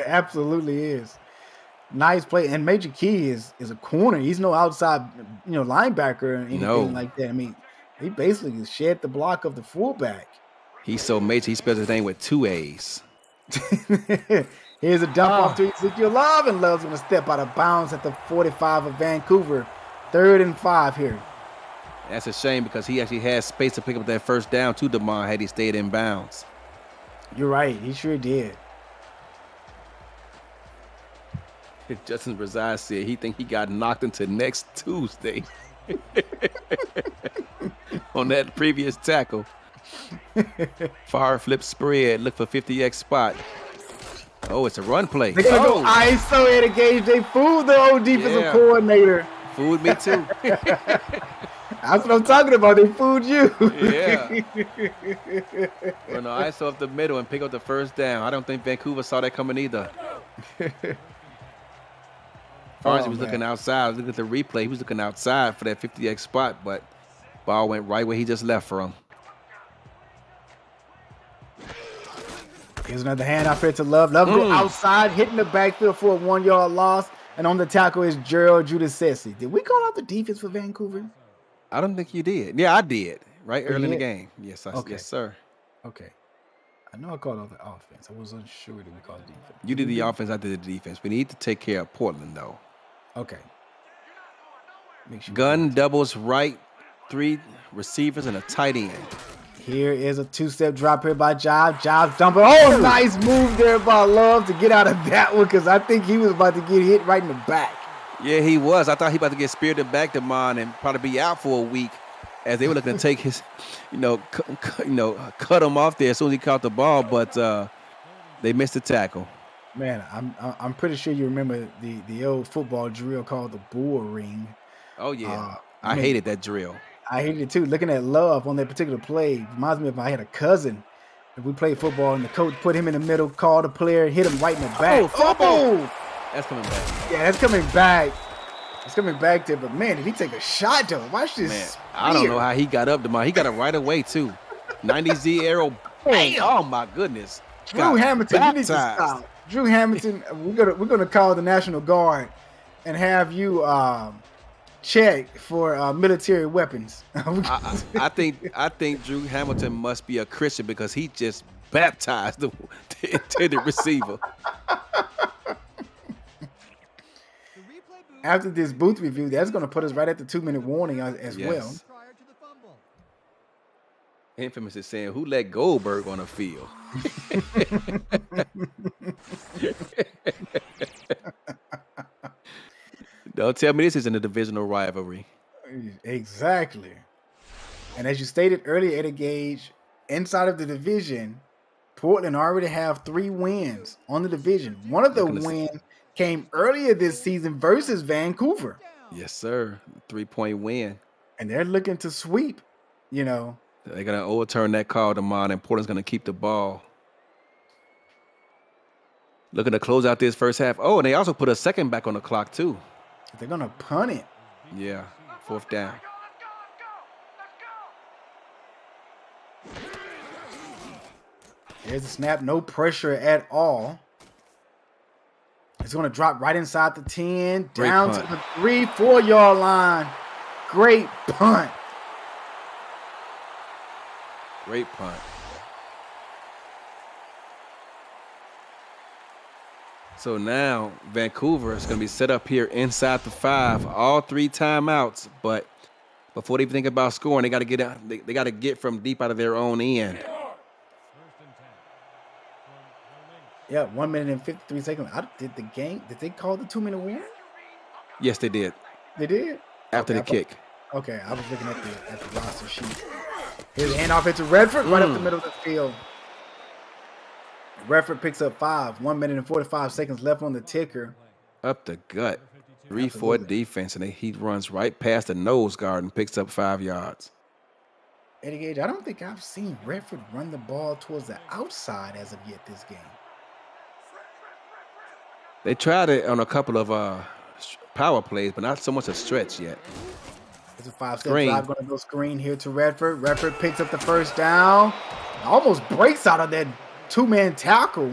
Absolutely is. Nice play. And Major Key is a corner. He's no outside, linebacker or anything like that. I mean, he basically shed the block of the fullback. He's so major, he spells his name with 2 A's. Here's a dump off to Ezekiel Love, and Love's going to step out of bounds at the 45 of Vancouver. 3rd and 5 here. That's a shame because he actually had space to pick up that first down to DeMond had he stayed in bounds. You're right. He sure did. Justin Brazil said he think he got knocked into next Tuesday on that previous tackle. Fire flip spread. Look for 50X spot. Oh, it's a run play. They're going to go ISO Eddie Gage. They fooled the old defensive coordinator. Fooled me too. That's what I'm talking about. They fooled you. Yeah. Run the ISO up the middle and pick up the first down. I don't think Vancouver saw that coming either. Farnsey was looking outside. Look at the replay. He was looking outside for that 50X spot, but ball went right where he just left from. Here's another handoff here to Love. Love go outside, hitting the backfield for a 1-yard loss. And on the tackle is Gerald Giudice. Did we call out the defense for Vancouver? I don't think you did. Yeah, I did. Right early in the game. Yes, yes, sir. Okay. I know I called out the offense. I was unsure that we called the defense. You did the offense, I did the defense. We need to take care of Portland, though. Okay. Make sure gun doubles right, 3 receivers and a tight end. Here is a 2-step drop here by Jive. Jive dumping. Oh, nice move there by Love to get out of that one because I think he was about to get hit right in the back. Yeah, he was. I thought he was about to get speared in the back to mine and probably be out for a week as they were looking to take his, cut him off there as soon as he caught the ball, but they missed the tackle. Man, I'm pretty sure you remember the old football drill called the bull ring. Oh, yeah. I hated that drill. I hated it too. Looking at Love on that particular play reminds me of I had a cousin. If we played football and the coach put him in the middle, called the player, hit him right in the back. Oh, fumble! That's coming back. Yeah, that's coming back. It's coming back there, but man, did he take a shot though? Watch this. Man, I don't know how he got up to mine. He got it right away too. 90Z arrow. Bam. Oh my goodness. Drew Hamilton, you need to stop. Drew Hamilton, we're gonna call the National Guard and have you check for military weapons. I think Drew Hamilton must be a Christian because he just baptized the intended receiver. After this booth review, that's going to put us right at the 2-minute warning as well. Infamous is saying, who let Goldberg on the field? Don't tell me this isn't a divisional rivalry. Exactly. And as you stated earlier, Eddie Gage, inside of the division, Portland already have 3 wins on the division. One of the wins came earlier this season versus Vancouver. Yes, sir. 3-point win. And they're looking to sweep, They're going to overturn that call tomorrow, and Portland's going to keep the ball. Looking to close out this first half. Oh, and they also put a second back on the clock, too. They're going to punt it. Yeah, 4th down. There's the snap. No pressure at all. It's going to drop right inside the 10, down to the 3-4-yard line. Great punt. Great punt. So now Vancouver is going to be set up here inside the 5, all 3 timeouts. But before they even think about scoring, they got to get out. They got to get from deep out of their own end. Yeah, 1 minute and 53 seconds. Did they call the 2-minute warning? Yes, they did. They did? After the kick. Okay, I was looking at the roster sheet. Here's the handoff into Redford, right up the middle of the field. Redford picks up 5. 1 minute and 45 seconds left on the ticker. Up the gut. 3-4 Absolutely. defense, and he runs right past the nose guard and picks up 5 yards. Eddie Gage, I don't think I've seen Redford run the ball towards the outside as of yet this game. They tried it on a couple of power plays, but not so much a stretch yet. It's a 5-step drive going to go screen here to Redford. Redford picks up the first down. Almost breaks out of that 2-man tackle.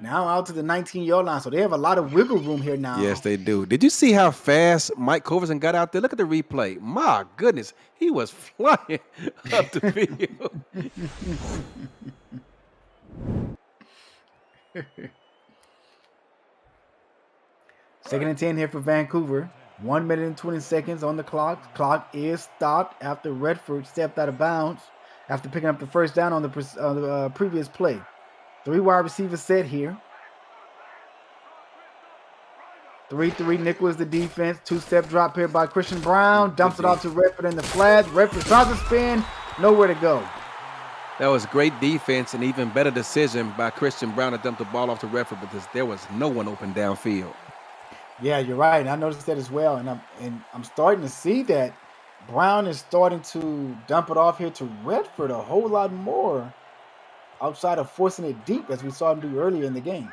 Now out to the 19-yard line, so they have a lot of wiggle room here now. Yes, they do. Did you see how fast Mike Coverson got out there? Look at the replay. My goodness, he was flying up the field. Second and 10 here for Vancouver. 1 minute and 20 seconds on the clock. Clock is stopped after Redford stepped out of bounds after picking up the first down on the previous play. 3 wide receivers set here. 3-3 Nicholas the defense. 2-step drop here by Christian Brown. Dumps it off to Redford in the flat. Redford tries to spin. Nowhere to go. That was great defense and even better decision by Christian Brown to dump the ball off to Redford because there was no one open downfield. Yeah, you're right. I noticed that as well. And I'm starting to see that Brown is starting to dump it off here to Redford a whole lot more outside of forcing it deep as we saw him do earlier in the game.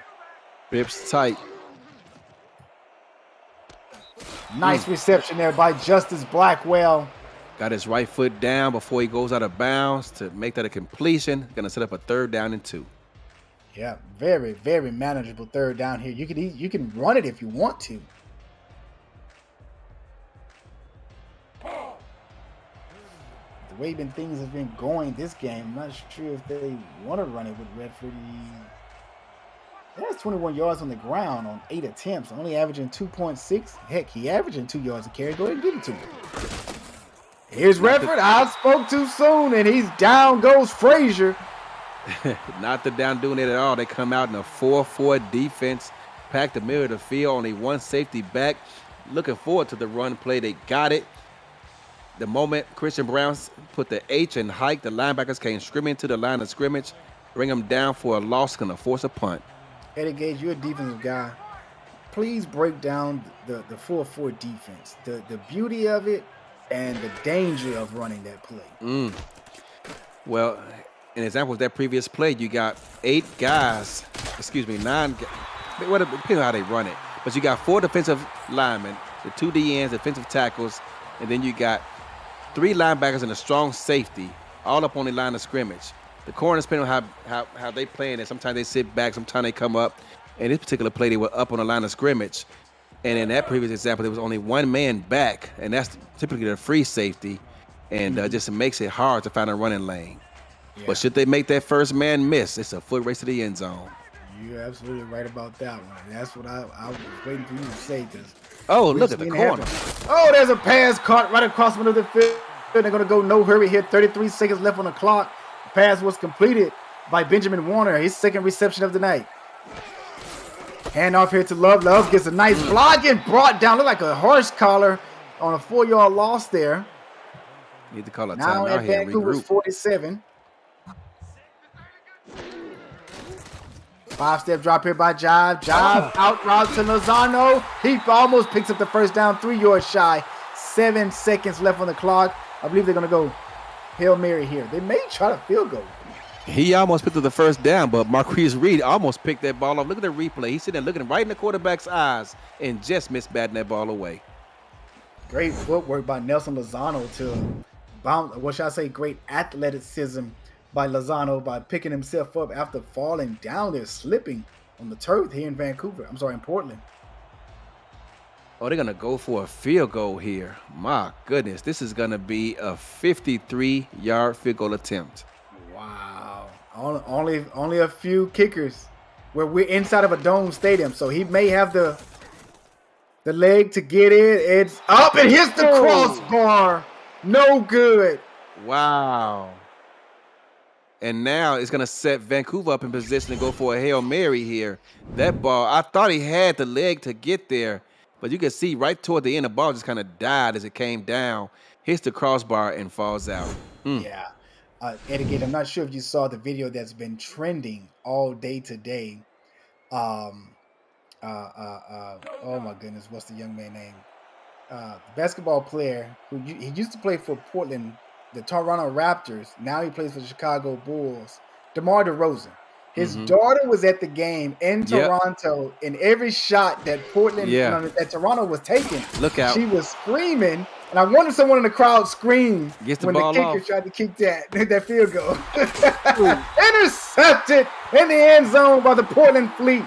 Ribs tight. Nice reception there by Justice Blackwell. Got his right foot down before he goes out of bounds to make that a completion. Going to set up a 3rd down and 2. Yeah, very, very manageable 3rd down here. You can run it if you want to. The way things have been going this game, I'm not sure if they want to run it with Redford. He has 21 yards on the ground on 8 attempts, only averaging 2.6. Heck, he averaging 2 yards a carry. Go ahead and give it to him. Here's Redford. I spoke too soon, and he's down goes Frazier. Not the down doing it at all. They come out in a 4-4 defense, pack the middle of the field, only one safety back. Looking forward to the run play. They got it. The moment Christian Brown put the H and hike, the linebackers came screaming to the line of scrimmage, bring them down for a loss, going to force a punt. Eddie Gage, you're a defensive guy. Please break down the 4-4 defense, the beauty of it, and the danger of running that play. Well, an example of that previous play, you got 9 guys, depending on how they run it. But you got 4 defensive linemen, the 2 DNs, defensive tackles, and then you got 3 linebackers and a strong safety, all up on the line of scrimmage. The corners, depending on how they playing it, sometimes they sit back, sometimes they come up. In this particular play, they were up on the line of scrimmage. And in that previous example, there was only 1 man back, and that's typically the free safety, and just makes it hard to find a running lane. Yeah. But should they make that first man miss, it's a foot race to the end zone. You're absolutely right about that one. And that's what I was waiting for you to say. Look at the corner. Oh, there's a pass caught right across the middle of the field. They're going to go no hurry here. 33 seconds left on the clock. The pass was completed by Benjamin Warner, his 2nd reception of the night. Hand off here to Love. Love gets a nice block and brought down. Look like a horse collar on a 4-yard loss there. Need to call a now timeout at here. Vancouver's 47. 5-step drop here by Jive. Jive out route to Lozano. He almost picks up the first down, 3 yards shy. 7 seconds left on the clock. I believe they're going to go Hail Mary here. They may try to field goal. He almost picked up the first down, but Marquise Reed almost picked that ball up. Look at the replay. He's sitting there looking right in the quarterback's eyes and just missed batting that ball away. Great footwork by Nelson Lozano to bounce. What should I say? Great athleticism by Lozano by picking himself up after falling down there, slipping on the turf here in Vancouver. I'm sorry, in Portland. Oh, they're going to go for a field goal here. My goodness, this is going to be a 53-yard field goal attempt. Wow. Only a few kickers where we're inside of a dome stadium. So he may have the leg to get it. It's up and hits the crossbar. No good. Wow. And now it's going to set Vancouver up in position to go for a Hail Mary here. That ball, I thought he had the leg to get there, but you can see right toward the end, the ball just kind of died as it came down, hits the crossbar, and falls out. Yeah. And again, I'm not sure if you saw the video that's been trending all day today. Oh my goodness, what's the young man name? The basketball player he used to play for Portland, the Toronto Raptors. Now he plays for the Chicago Bulls. DeMar DeRozan. His daughter was at the game in Toronto, and every shot that that Toronto was taking, Look out. she was screaming. And I wonder if someone in the crowd screamed when the kicker off. tried to kick that field goal. Intercepted in the end zone by the Portland Fleet.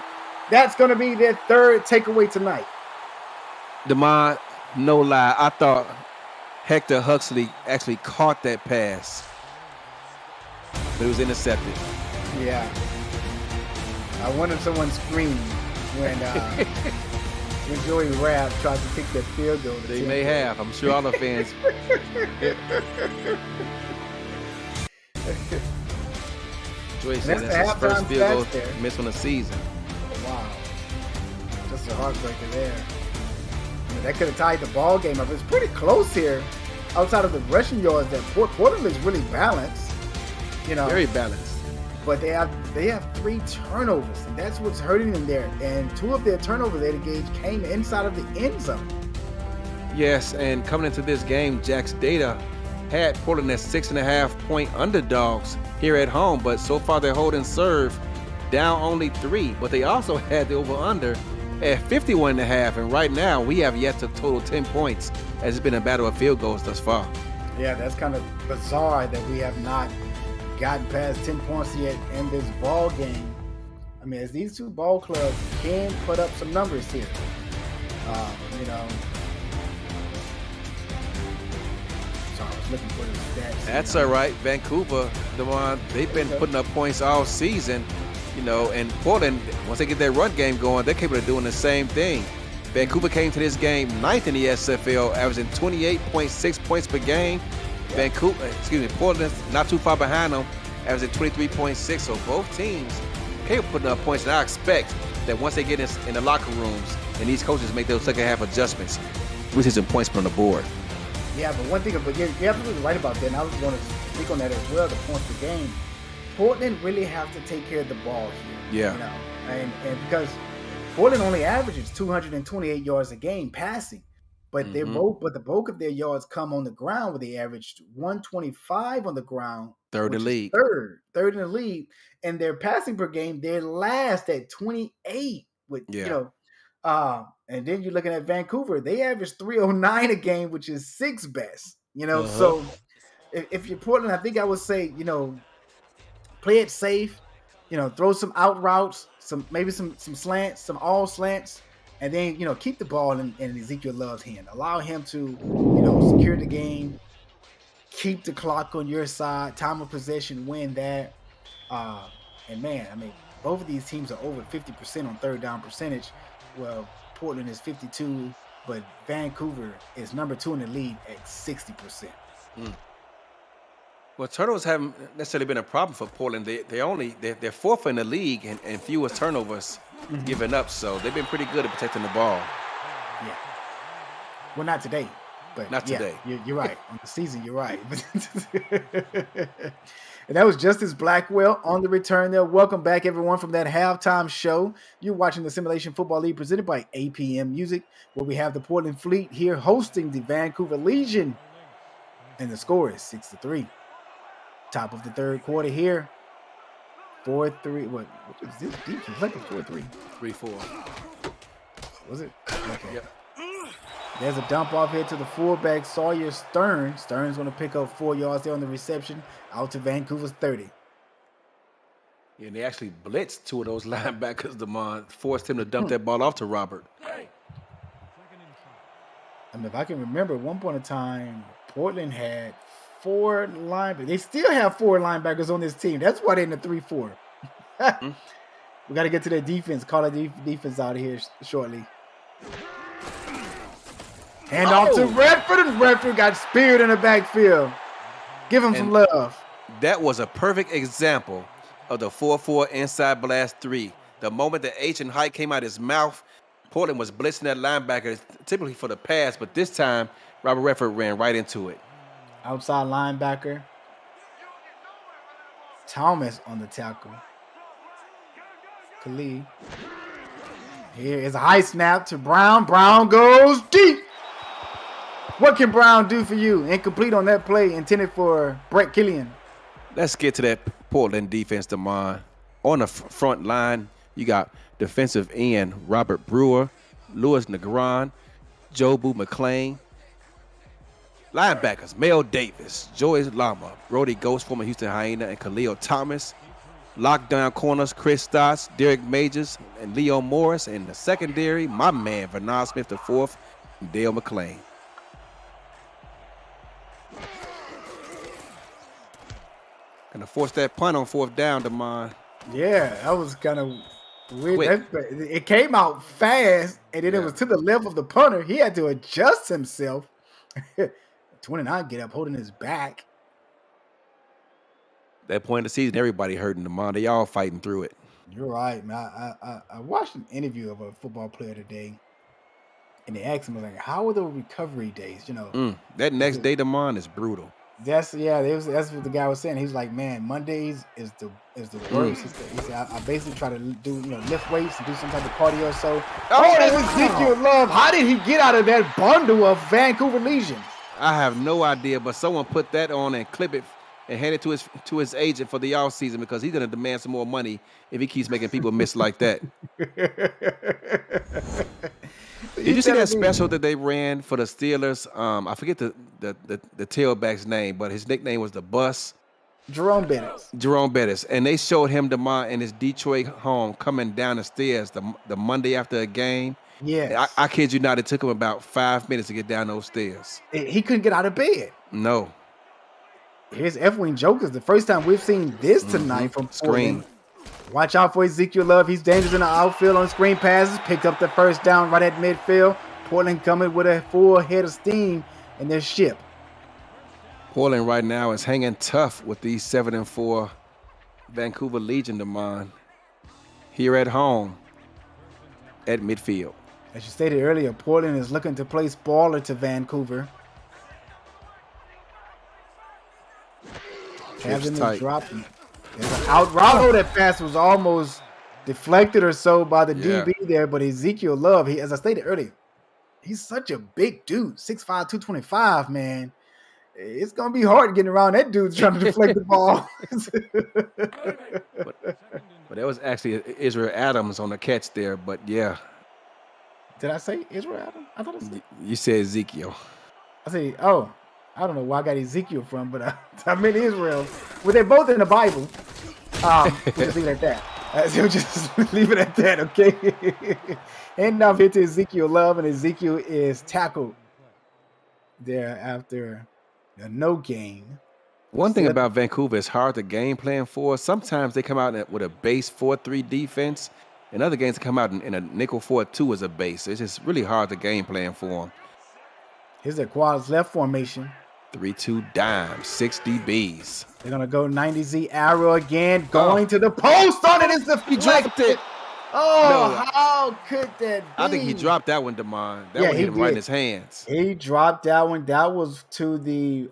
That's going to be their third takeaway tonight. DeMar, no lie, I thought Hector Huxley actually caught that pass, but it was intercepted. Yeah. I wonder if someone screamed when Joey Rapp tried to kick that field goal. They may have. I'm sure all the fans. Joey said that's his first field goal miss on the season. Wow. Just a heartbreaker there. I mean, that could have tied the ball game up. It's pretty close here. Outside of the rushing yards, that Portland is really balanced. Very balanced. But they have 3 turnovers, and that's what's hurting them there. And 2 of their turnovers, Eddie Gage, came inside of the end zone. Yes, and coming into this game, Jack's data had Portland as 6.5-point underdogs here at home, but so far they're holding serve down only 3. But they also had the over-under at 51.5, and right now we have yet to total 10 points, as it's been a battle of field goals thus far. Yeah, that's kind of bizarre that we have not gotten past 10 points yet in this ball game. I mean, as these 2 ball clubs can put up some numbers here. Sorry, I was looking for the stats. That's all right. Vancouver, they've been putting up points all season, and Portland, once they get their run game going, they're capable of doing the same thing. Vancouver came to this game 9th in the SFL, averaging 28.6 points per game. Portland's not too far behind them, averaging 23.6. So both teams capable of putting up points, and I expect that once they get in the locker rooms and these coaches make those second half adjustments, we see some points put on the board. Yeah, but one thing, you're absolutely right about that, and I was going to speak on that as well, the points per game. Portland really have to take care of the ball here. Yeah. And because Portland only averages 228 yards a game passing. But the bulk of their yards come on the ground, where they averaged 125 on the ground. Third in the league. Third in the league. And their passing per game, they're last at 28. And then you're looking at Vancouver, they average 309 a game, which is 6th best. So if you're Portland, I think I would say, play it safe, throw some out routes, maybe some slants, some all slants. And then, keep the ball in Ezekiel Love's hand. Allow him to, secure the game, keep the clock on your side, time of possession, win that. And, man, I mean, both of these teams are over 50% on third down percentage. Well, Portland is 52, but Vancouver is number 2 in the league at 60%. Well, turnovers haven't necessarily been a problem for Portland. They're 4th in the league and fewest turnovers given up. So they've been pretty good at protecting the ball. Yeah. Well, not today, but not today. You're right. On the season, you're right. And that was Justice Blackwell on the return there. Welcome back, everyone, from that halftime show. You're watching the Simulation Football League presented by APM Music, where we have the Portland Fleet here hosting the Vancouver Legion. And the score is 6-3. Top of the third quarter here. 4-3. What is this defense? Like a 4-3. 3-4. Was it? Okay. Yep. There's a dump off here to the fullback, Sawyer Stern. Stern's going to pick up 4 yards there on the reception, out to Vancouver's 30. Yeah, and they actually blitzed 2 of those linebackers, DeMond, forced him to dump that ball off to Robert. I mean, if I can remember, at one point in time, Portland had 4 linebackers. They still have 4 linebackers on this team. That's why they're in the 3-4. We got to get to their defense. Call the defense out of here shortly. Hand off to Redford, and Redford got speared in the backfield. Give him some love. That was a perfect example of the 4-4 inside blast 3. The moment the H and height came out of his mouth, Portland was blitzing that linebacker, typically for the pass, but this time, Robert Redford ran right into it. Outside linebacker. Thomas on the tackle. Khalid. Here is a high snap to Brown. Brown goes deep. What can Brown do for you? Incomplete on that play intended for Brett Killian. Let's get to that Portland defense, Damon. On the front line, you got defensive end Robert Brewer, Louis Negron, Jobu McClain. Linebackers, Mel Davis, Joyce Lama, Brody Ghost, former Houston Hyena, and Khalil Thomas. Lockdown corners, Chris Stotts, Derek Majors, and Leo Morris. And the secondary, my man, Vernon Smith IV, and Dale McClain. Gonna force that punt on 4th down, Damon. Yeah, that was kind of weird. It came out fast, and then it was to the left of the punter. He had to adjust himself. 29 get up, holding his back. That point of the season, everybody hurting, Damon. They all fighting through it. You're right, man. I watched an interview of a football player today, and they asked him, like, how are the recovery days? You know, that next day, Damon, is brutal. That's what the guy was saying. He was like, man, Mondays is the worst. He said I basically try to do lift weights and do some type of cardio. So that's Ezekiel Love. How did he get out of that bundle of Vancouver Legions? I have no idea, but someone put that on and clip it and hand it to his agent for the off season because he's gonna demand some more money if he keeps making people miss like that. Did you see that special that they ran for the Steelers? I forget the tailback's name, but his nickname was the Bus. Jerome Bettis. And they showed him in his Detroit home coming down the stairs the Monday after a game. Yeah. I kid you not, it took him about 5 minutes to get down those stairs. He couldn't get out of bed. No. Here's F-Wing Jokers. The first time we've seen this tonight from Screen. Watch out for Ezekiel Love. He's dangerous in the outfield on screen passes. Picked up the first down right at midfield. Portland coming with a full head of steam in their ship. Portland right now is hanging tough with these 7-4 Vancouver Legion, Damon. Here at home at midfield. As you stated earlier, Portland is looking to play spoiler to Vancouver. Having them dropping. There's an out route. Oh, that pass was almost deflected or so by the DB there, but Ezekiel Love, as I stated earlier, he's such a big dude, 6'5", 225, man. It's going to be hard getting around that dude trying to deflect the ball. but that was actually Israel Adams on the catch there, but yeah. Did I say Israel Adams? I thought I said. You said Ezekiel. I said, I don't know where I got Ezekiel from, but I meant Israel. Well, they're both in the Bible. We'll just leave it at that. So just leave it at that, okay? And now here to Ezekiel Love, and Ezekiel is tackled there after a no gain. One thing about Vancouver is hard to game plan for. Sometimes they come out with a base 4-3 defense, and other games come out in a nickel 4-2 as a base. It's just really hard to game plan for them. Here's the quads left formation. 3-2 dime, 6 DBs. They're going to go 90Z arrow again, going to the post on it. It's the He dropped it. Oh, no. How could that be? I think he dropped that one, Damon. That one hit him right in his hands. He dropped that one. That was to the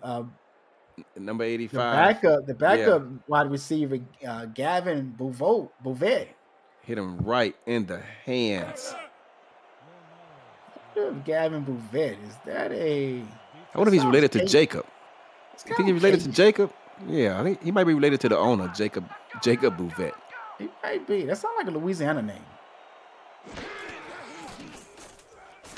number 85. The backup wide receiver, Gavin Bouvet. Hit him right in the hands. Gavin Bouvet, is that a... I wonder if he's related to Jacob. You think he's related to Jacob? Yeah, I think he might be related to the owner, Jacob Bouvet. He might be. That sounds like a Louisiana name.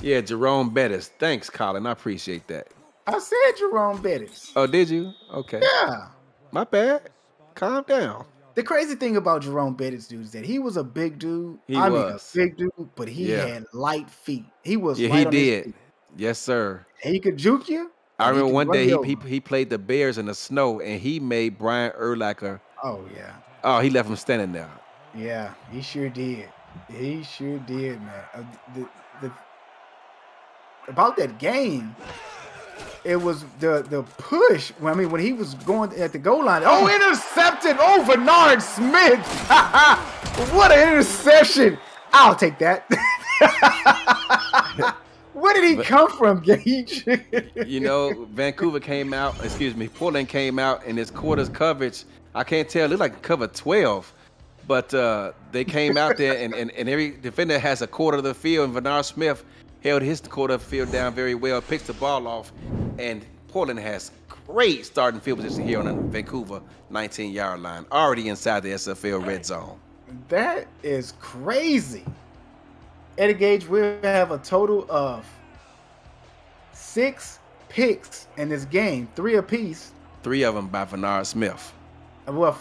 Yeah, Jerome Bettis. Thanks, Colin. I appreciate that. I said Jerome Bettis. Oh, did you? Okay. Yeah. My bad. Calm down. The crazy thing about Jerome Bettis, dude, is that he was a big dude. He was a big dude, but he had light feet. He was light he on did. His feet. Yes, sir. And he could juke you. I remember one day he played the Bears in the snow, and he made Brian Urlacher. Oh, yeah. Oh, he left him standing there. Yeah, he sure did. He sure did, man. About that game, it was the push. I mean, when he was going at the goal line. Oh, intercepted. Oh, Bernard Smith. What an interception. I'll take that. Where did he come from, Gage? Portland came out in his quarters coverage. I can't tell. It looked like cover 12. But they came out there, and every defender has a quarter of the field, and Bernard Smith held his quarter of the field down very well, picks the ball off, and Portland has great starting field position here on the Vancouver 19-yard line, already inside the SFL red zone. That is crazy. Eddie Gage will have a total of 6 picks in this game, 3 apiece. 3 of them by Bernard Smith. Well,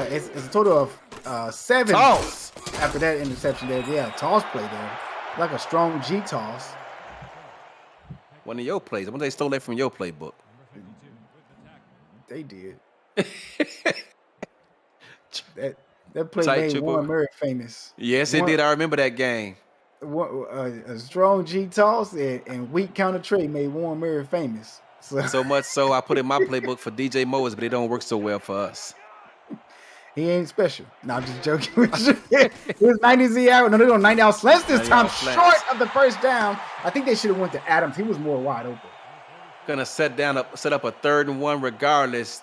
it's a total of 7 toss after that interception there. Yeah, toss play there, like a strong G toss. One of your plays. I wonder they stole that from your playbook. They did. that play made Warren Murray famous. Yes, it did. I remember that game. A strong G toss and weak counter trade made Warren Murray famous. So much so I put in my playbook for DJ Mowers, but it don't work so well for us. He ain't special. No, I'm just joking with you. It was 90 out. No, they're going 90 out slants this time, short of the first down. I think they should have went to Adams. He was more wide open. Gonna set up a 3rd and 1 regardless.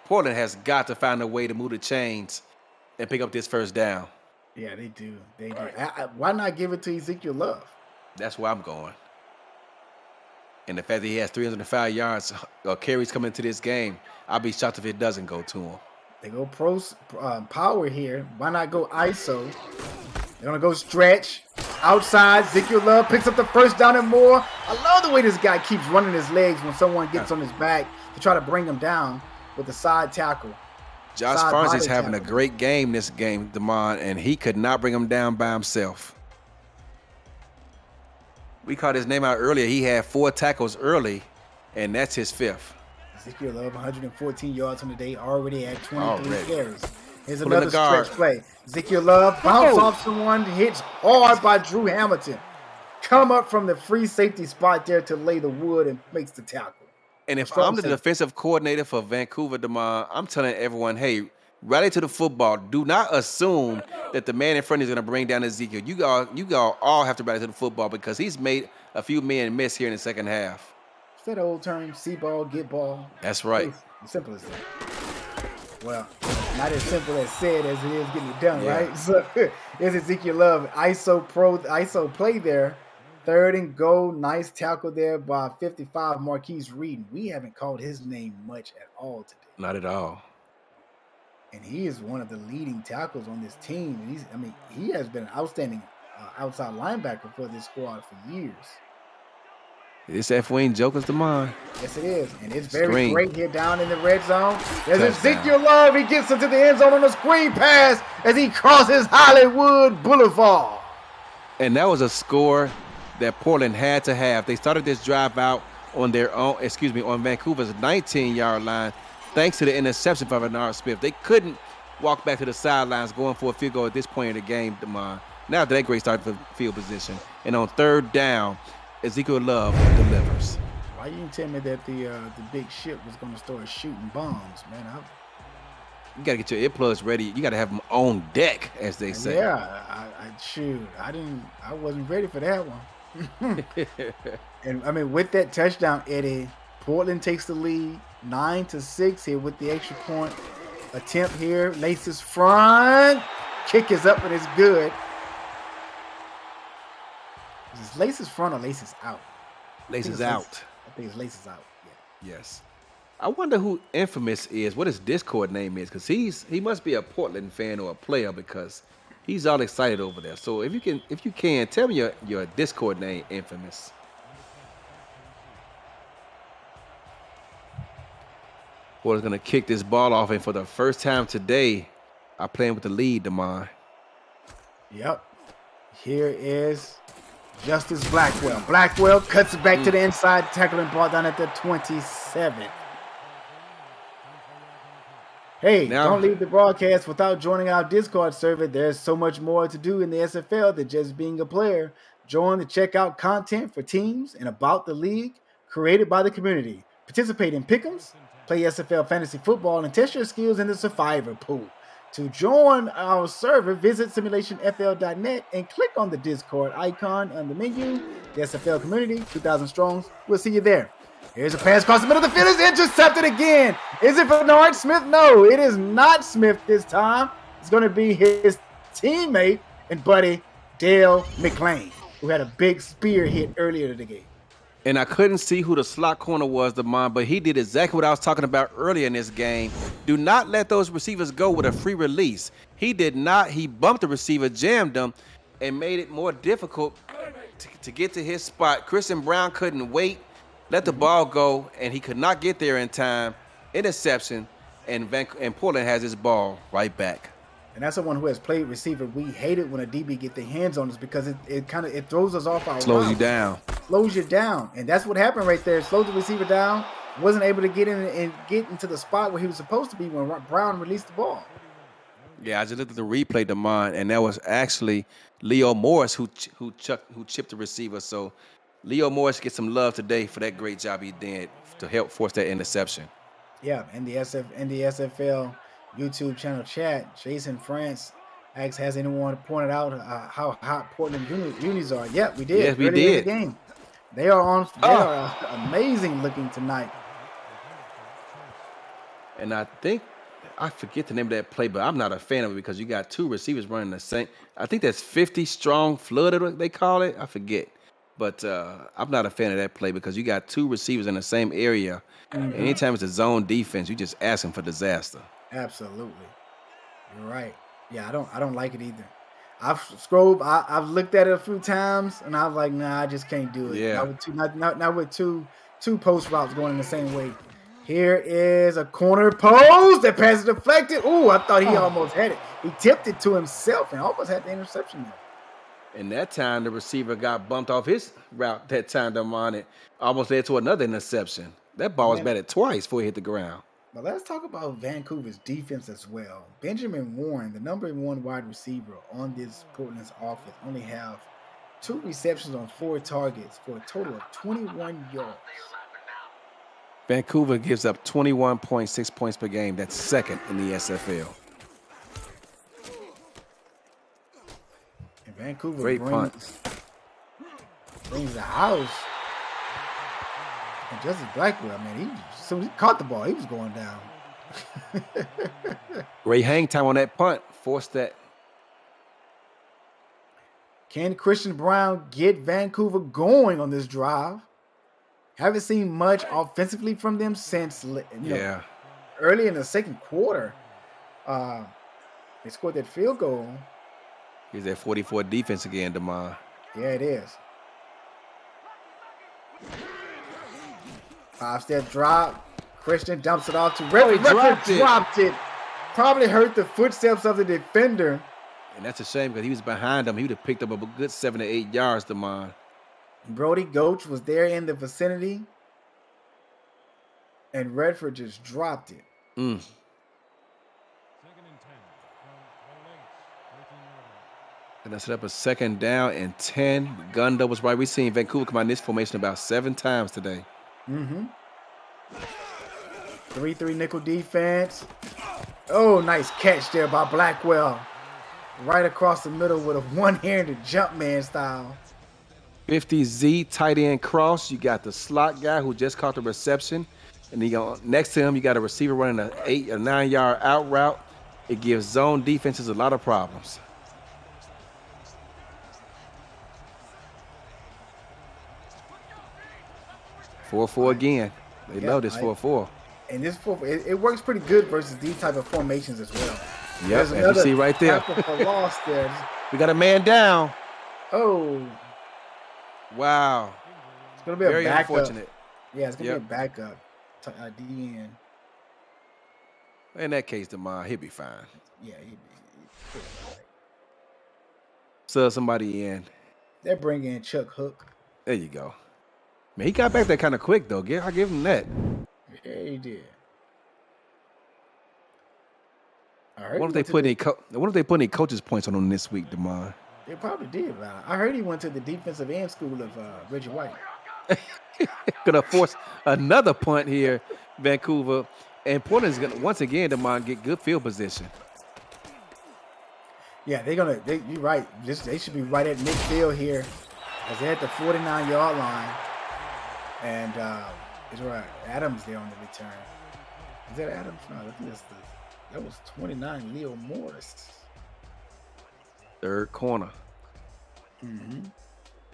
Portland has got to find a way to move the chains and pick up this first down. Yeah, they do. They do. Why not give it to Ezekiel Love? That's where I'm going. And the fact that he has 305 yards or carries coming into this game, I'll be shocked if it doesn't go to him. They go power here. Why not go ISO? They're going to go stretch. Outside, Ezekiel Love picks up the first down and more. I love the way this guy keeps running his legs when someone gets on his back to try to bring him down with the side tackle. Josh Farnes is having a great game this game, Damon, and he could not bring him down by himself. We called his name out earlier. He had 4 tackles early, and that's his 5th. Ezekiel Love, 114 yards on the day, already at 23 carries. Here's Put another stretch play. Ezekiel Love bounce off someone, hits hard by Drew Hamilton. Come up from the free safety spot there to lay the wood and makes the tackle. And if I'm the defensive coordinator for Vancouver, Damon, I'm telling everyone, hey, rally to the football. Do not assume that the man in front is going to bring down Ezekiel. You all have to rally to the football because he's made a few men miss here in the second half. Is that old term? See ball, get ball. That's right. As simple as that. Well, not as simple as said as it is getting it done, right? So it's Ezekiel Love, ISO play there. 3rd and goal, nice tackle there by 55 Marquise Reed. We haven't called his name much at all today. Not at all. And he is one of the leading tackles on this team. He has been an outstanding outside linebacker for this squad for years. It's F. Wayne Jokers to mine. Yes, it is. And it's very great here down in the red zone. There's Ezekiel Love. He gets into the end zone on a screen pass as he crosses Hollywood Boulevard. And that was a score that Portland had to have. They started this drive out on on Vancouver's 19-yard line, thanks to the interception by Bernard Smith. They couldn't walk back to the sidelines going for a field goal at this point in the game, Damon. Now that great start for field position. And on 3rd down, Ezekiel Love delivers. Why you didn't tell me that the big ship was going to start shooting bombs, man? You got to get your earplugs ready. You got to have them on deck, as they say. Yeah, I wasn't ready for that one. And with that touchdown, Eddie, Portland takes the lead 9-6 here with the extra point attempt here. Laces front, kick is up and it's good. Is it Laces front or Laces out? Laces out. I think it's Laces out. Yeah. Yes. I wonder who Infamous is, what his Discord name is, because he must be a Portland fan or a player because he's all excited over there. So if you can tell me your Discord name, Infamous. Portland's gonna kick this ball off, and for the first time today, I'm playing with the lead, Damon. Yep. Here is Justice Blackwell. Blackwell cuts it back to the inside, tackling ball down at the 27. Hey, don't leave the broadcast without joining our Discord server. There's so much more to do in the SFL than just being a player. Join to check out content for teams and about the league created by the community. Participate in pick'ems, play SFL fantasy football, and test your skills in the survivor pool. To join our server, visit simulationfl.net and click on the Discord icon on the menu. The SFL community, 2,000 strong. We'll see you there. Here's a pass across the middle of the field. It's intercepted again. Is it Bernard Smith? No, it is not Smith this time. It's going to be his teammate and buddy, Dale McClain, who had a big spear hit earlier in the game. And I couldn't see who the slot corner was, Damon, but he did exactly what I was talking about earlier in this game. Do not let those receivers go with a free release. He did not. He bumped the receiver, jammed him, and made it more difficult to get to his spot. Christian Brown couldn't wait, let the ball go, and he could not get there in time. Interception, and Portland has his ball right back. And that's someone who has played receiver. We hate it when a DB get their hands on us because it throws us off our slows route. You down. Slows you down. And that's what happened right there. It slowed the receiver down. Wasn't able to get in and get into the spot where he was supposed to be when Brown released the ball. Yeah, I just looked at the replay, Damon, and that was actually Leo Morris who chipped the receiver. So Leo Morris gets some love today for that great job he did to help force that interception. Yeah, and the SFL YouTube channel chat, Jason France asks, has anyone pointed out how hot Portland unis are? Yeah, we did. Yes, we did. did. The game. They are amazing looking tonight. And I forget the name of that play, but I'm not a fan of it because you got two receivers running the same. I think that's 50 strong flooded, they call it. I forget. But I'm not a fan of that play because you got two receivers in the same area. Mm-hmm. Anytime it's a zone defense, you just asking for disaster. Absolutely. You're right. Yeah, I don't like it either. I've looked at it a few times and I was like, nah, I just can't do it. Yeah. Not with two post routes going in the same way. Here is a corner post. That pass is deflected. Ooh, I thought he almost had it. He tipped it to himself and almost had the interception there. And that time, the receiver got bumped off his route that time, Damon. It almost led to another interception. That ball was batted twice before it hit the ground. But let's talk about Vancouver's defense as well. Benjamin Warren, the number one wide receiver on this Portland's offense, only have 2 receptions on 4 targets for a total of 21 yards. Vancouver gives up 21.6 points per game. That's second in the SFL. And Vancouver Great brings the house. And Justice Blackwell, man, as soon as he caught the ball, he was going down. Great hang time on that punt. Forced that. Can Christian Brown get Vancouver going on this drive? Haven't seen much offensively from them since early in the second quarter. They scored that field goal. Here's that 44 defense again, Damon. Yeah, it is. 5-step drop. Christian dumps it off to Redford. Dropped it. Probably hurt the footsteps of the defender. And that's a shame because he was behind him. He would have picked up a good 7 to 8 yards, Damon. Brody Goach was there in the vicinity. And Redford just dropped it. Mm. And that's set up a 2nd down and 10. Gun doubles right. We've seen Vancouver come out in this formation about 7 times today. Mm-hmm. 3-3 nickel defense. Oh, nice catch there by Blackwell. Right across the middle with a one-handed jump man style. 50Z tight end cross. You got the slot guy who just caught the reception. And next to him, you got a receiver running an 8 or 9 yard out route. It gives zone defenses a lot of problems. Four again. They love this 4-4. And this 4-4, it works pretty good versus these type of formations as well. Yep, as you see right there. Loss there. We got a man down. Oh. Wow. It's going to be very a backup. Unfortunate. Yeah, it's going to be a backup. DN. In that case, Damon, he'll be fine. Yeah, he'll be right. Sub somebody in. They're bringing in Chuck Hook. There you go. Man, he got back there kind of quick, though. I'll give him that. Yeah, he did. What if they put any coaches' points on him this week, Damon? They probably did. I heard he went to the defensive end school of Reggie White. Gonna force another punt here, Vancouver. And Portland's gonna once again, Damon, get good field position. Yeah, you're right. They should be right at midfield here, as they're at the 49-yard line. And It's right. Adams there on the return. Is that Adams? No, I think that was 29, Leo Morris. Third corner. Mm-hmm.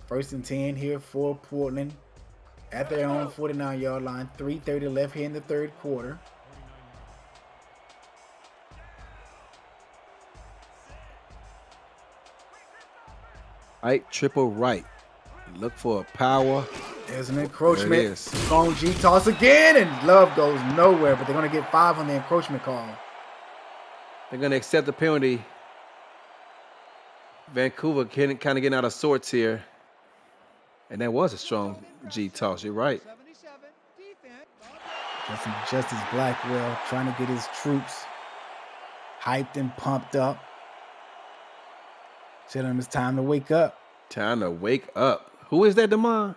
1st and 10 here for Portland at their own 49-yard line. 3:30 left here in the third quarter. Right, triple right. Look for a power. There's an encroachment. There it is. Strong G toss again, and Love goes nowhere, but they're going to get 5 on the encroachment call. They're going to accept the penalty. Vancouver kind of getting out of sorts here. And that was a strong G toss. You're right. Justice Blackwell trying to get his troops hyped and pumped up. Tell them it's time to wake up. Time to wake up. Who is that, Damon?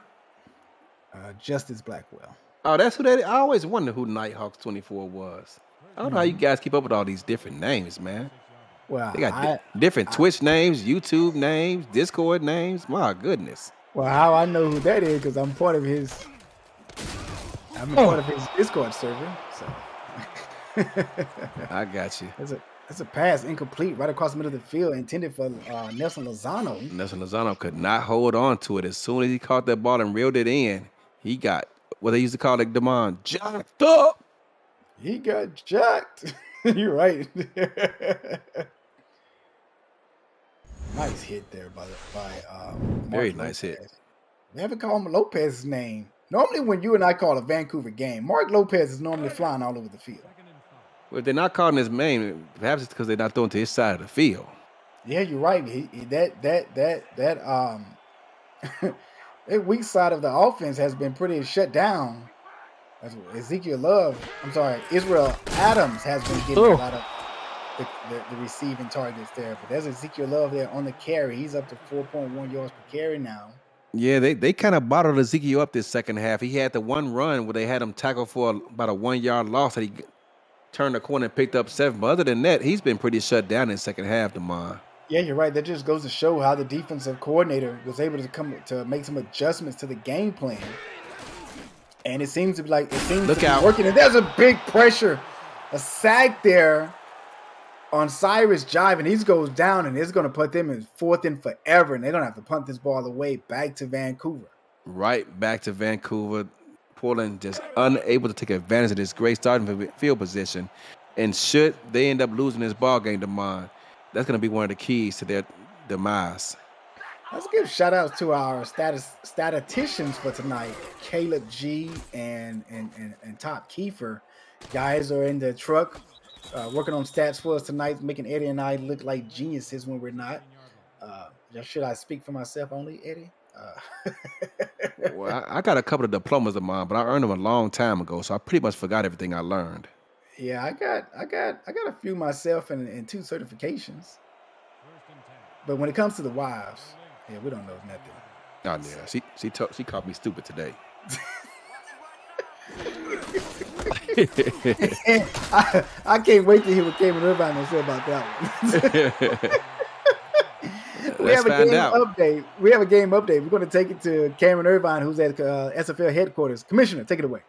Justice Blackwell. Oh, that's who that is. I always wondered who Nighthawks 24 was. I don't know how you guys keep up with all these different names, man. Well, They got different Twitch names, YouTube names, Discord names. My goodness. Well, how I know who that is because I'm part of his. I'm part of his Discord server. So I got you. That's a pass incomplete right across the middle of the field intended for Nelson Lozano. Nelson Lozano could not hold on to it. As soon as he caught that ball and reeled it in, he got what they used to call like Damon jacked up. He got jacked. You're right. Nice hit there by Very Mark nice Lopez. hit. We haven't called him Lopez's name. Normally, when you and I call a Vancouver game, Mark Lopez is normally flying all over the field. Well, if they're not calling his name, perhaps it's because they're not throwing to his side of the field. Yeah, you're right. That weak side of the offense has been pretty shut down. Israel Adams has been getting a lot of the receiving targets there. But there's Ezekiel Love there on the carry. He's up to 4.1 yards per carry now. Yeah, they kind of bottled Ezekiel up this second half. He had the one run where they had him tackle for about a 1 yard loss that he turned the corner and picked up 7. But other than that, he's been pretty shut down in the second half, Damon. Yeah, you're right. That just goes to show how the defensive coordinator was able to make some adjustments to the game plan. And it seems to be working. And there's a big pressure, a sack there on Cyrus Jive, and he goes down, and it's going to put them in 4th and forever, and they're going to have to punt this ball away back to Vancouver. Right back to Vancouver. Portland just unable to take advantage of this great starting field position. And should they end up losing this ball game, Damon, that's going to be one of the keys to their demise. Let's give shout outs to our statisticians for tonight, Caleb G and Top Kiefer. Guys are in the truck working on stats for us tonight, making Eddie and I look like geniuses when we're not. Should I speak for myself only, Eddie? Well, I got a couple of diplomas of mine, but I earned them a long time ago, so I pretty much forgot everything I learned. Yeah, I got a few myself and 2 certifications. But when it comes to the wives, yeah, we don't know nothing. Oh yeah, she called me stupid today. I can't wait to hear what Cameron Irvine will say about that one. We have a game update. We're going to take it to Cameron Irvine, who's at SFL headquarters. Commissioner, take it away.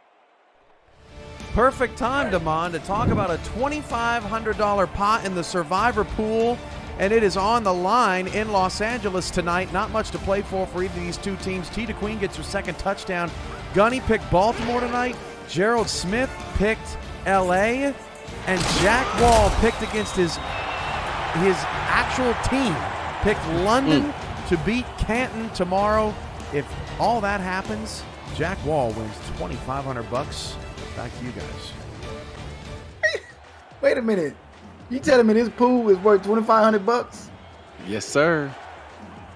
Perfect time, Damon, to talk about a $2,500 pot in the survivor pool, and it is on the line in Los Angeles tonight. Not much to play for either of these two teams. Tita Queen gets her 2nd touchdown. Gunny picked Baltimore tonight. Gerald Smith picked LA, and Jack Wall picked against his actual team. Picked London to beat Canton tomorrow. If all that happens, Jack Wall wins $2,500. Back to you guys. Wait a minute. You telling me this pool is worth $2,500? Yes, sir.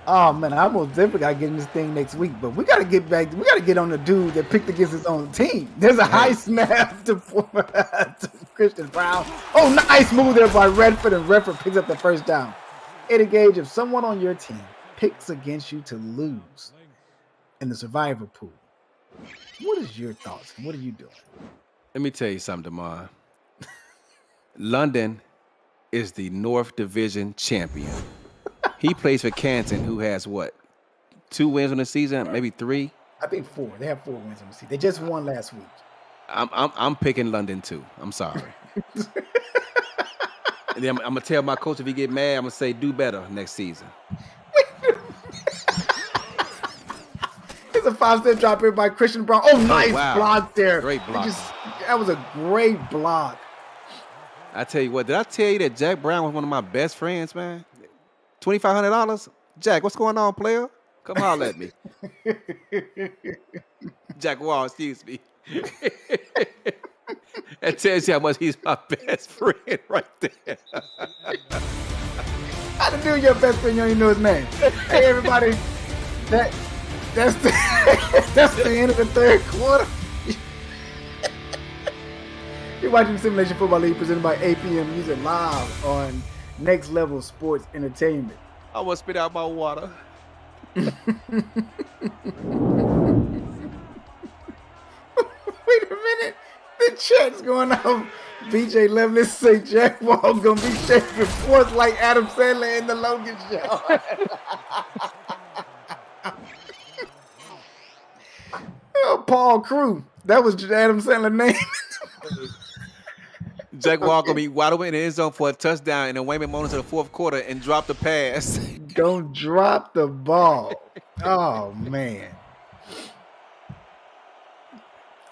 Oh man, I almost definitely gotta get in this thing next week. But we gotta get back. We gotta get on the dude that picked against his own team. There's a high snap to Christian Brown. Oh, nice move there by Redford, and Redford picks up the first down. Eddie Gage, if someone on your team picks against you to lose in the survivor pool, what is your thoughts? What are you doing? Let me tell you something, Damon. London is the North Division champion. He plays for Canton, who has what? 2 wins on the season, maybe 3. I think 4. They have 4 wins on the season. They just won last week. I'm picking London too. I'm sorry. And then I'm gonna tell my coach if he get mad, I'm gonna say do better next season. It's a 5-step drop here by Christian Brown. Oh, nice block there. Great block. That was a great block. I tell you what, did I tell you that Jack Brown was one of my best friends, man? $2,500? Jack, what's going on, player? Come holler at me. Jack Wall, excuse me. That tells you how much he's my best friend right there. How to do your best friend? You don't even know his name. Hey, everybody. That's the end of the third quarter. You're watching Simulation Football League presented by APM Music live on Next Level Sports Entertainment. I want to spit out my water. Wait a minute. The chat's going off. BJ Leveless say Jack Wall gonna be shaking forth like Adam Sandler in the Logan show. Oh, Paul Crew. That was Adam Sandler's name. Jack Wall gonna be wide open in the end zone for a touchdown in the waning moments of the fourth quarter and drop the pass. Don't drop the ball. Oh man.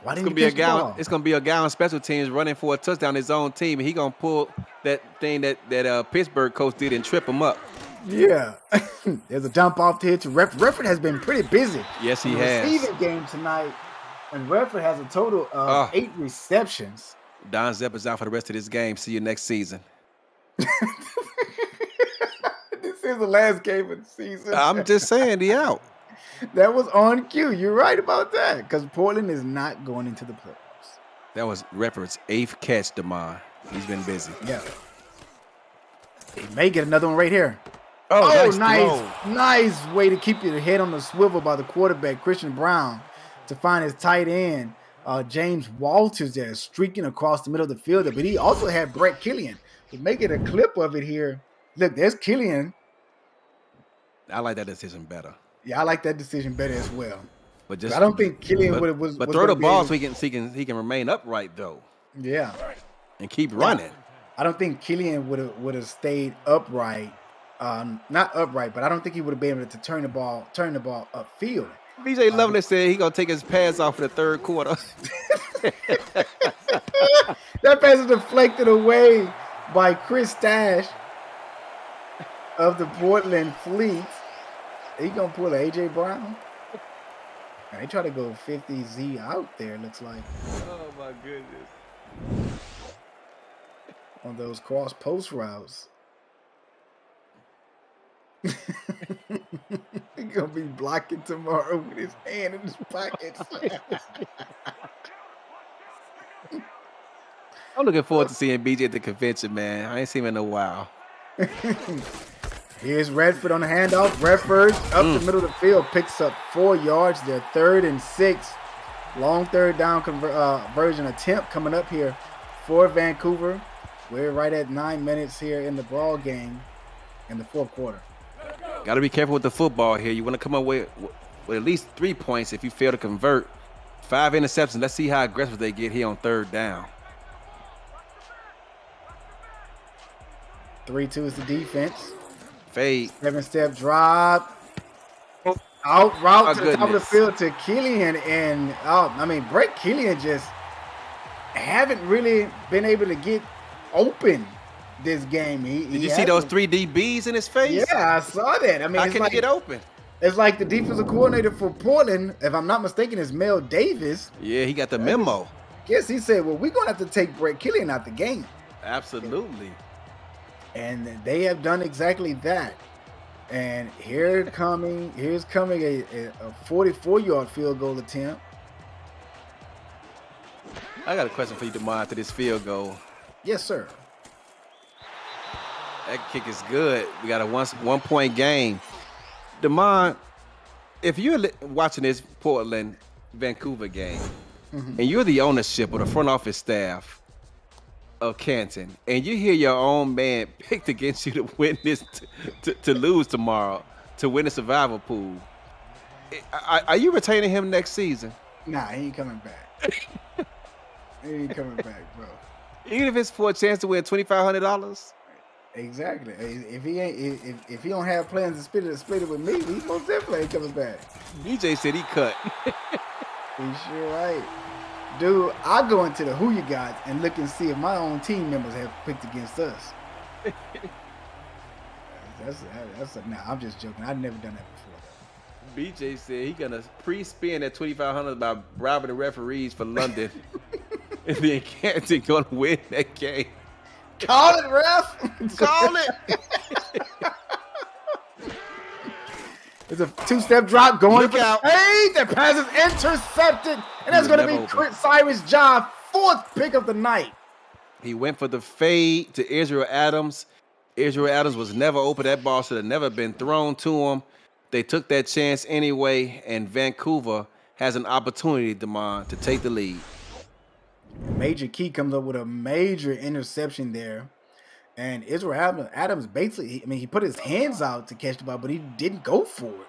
Why didn't It's gonna be a guy on special teams running for a touchdown his own team, and he gonna pull that thing that Pittsburgh coach did and trip him up. Yeah. There's a dump off here to Redford has been pretty busy. Yes, he has. Receiving game tonight, and Redford has a total of 8 receptions. Don Zepp is out for the rest of this game. See you next season. This is the last game of the season. I'm just saying, he out. That was on cue. You're right about that, because Portland is not going into the playoffs. That was Redford's 8th catch, DeMar. He's been busy. Yeah. He may get another one right here. Oh, nice way to keep your head on the swivel by the quarterback, Christian Brown, to find his tight end, James Walters, there streaking across the middle of the field. But he also had Brett Killian. To make it a clip of it here. Look, there's Killian. I like that decision better. Yeah, I like that decision better as well. But I don't think Killian was. But throw the ball so he can remain upright though. Yeah. And keep running. I don't think Killian would have stayed upright. Not upright, but I don't think he would have been able to turn the ball upfield. BJ Lovelace said he gonna take his pass off in the third quarter. That pass is deflected away by Chris Stash of the Portland Fleet. He gonna pull an AJ Brown. He try to go 50Z out there. Looks like. Oh my goodness. On those cross post routes. He's gonna be blocking tomorrow with his hand in his pocket. I'm looking forward to seeing BJ at the convention, man. I ain't seen him in a while. Here's Redford on the handoff. Redford up the middle of the field, picks up 4 yards. They're 3rd and 6. Long third down conversion attempt coming up here for Vancouver. We're right at 9 minutes here in the ball game in the fourth quarter. Got to be careful with the football here. You want to come up with at least 3 points if you fail to convert. 5 interceptions. Let's see how aggressive they get here on third down. 3-2 is the defense. Fade. 7-step drop. Out route to the top of the goodness. field to Killian. And, Brett Killian just haven't really been able to get open this game. Did you see those 3 DBs in his face? Yeah, I saw that. How can he get open? It's like the defensive coordinator for Portland, if I'm not mistaken, is Mel Davis. Yeah, he got the memo. Yes, he said, well, we're going to have to take Brett Killian out the game. Absolutely. And they have done exactly that. And here's coming a 44-yard field goal attempt. I got a question for you, DeMar, after this field goal. Yes, sir. That kick is good. We got a 1-point game. DeMar, if you're watching this Portland-Vancouver game, and you're the ownership or the front office staff of Canton, and you hear your own man picked against you to win this, to lose tomorrow, to win the survival pool, Are you retaining him next season? Nah, he ain't coming back. He ain't coming back, bro. Even if it's for a chance to win $2,500. Exactly. If he ain't, if he don't have plans to split it with me, he's most definitely ain't coming back. BJ said he cut. He's sure right. Dude, I go into the Who You Got and look and see if my own team members have picked against us. Nah, I'm just joking. I've never done that before. BJ said he gonna pre-spin that $2,500 by bribing the referees for London. And then Canton gonna win that game. Call it, ref. Call it. It's a two-step drop going Look for out. Hey, that pass is intercepted. And that's going to be Chris Cyrus' job. 4th pick of the night. He went for the fade to Israel Adams. Israel Adams was never open. That ball should have never been thrown to him. They took that chance anyway, and Vancouver has an opportunity, Damon, to take the lead. Major Key comes up with a major interception there. And Israel Adams basically, he put his hands out to catch the ball, but he didn't go for it.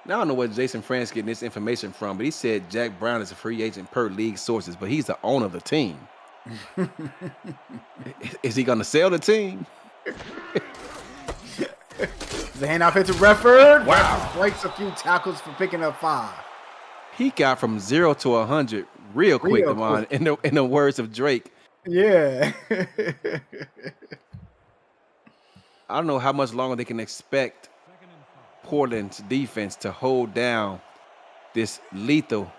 Now, I don't know where Jason Fran's getting this information from, but he said Jack Brown is a free agent per league sources, but he's the owner of the team. Is he going to sell the team? The handoff hits to Redford. Wow. Redford breaks a few tackles for picking up 5. He got from 0 to 100 real quick, Damon, in the words of Drake. Yeah. I don't know how much longer they can expect Portland's defense to hold down this lethal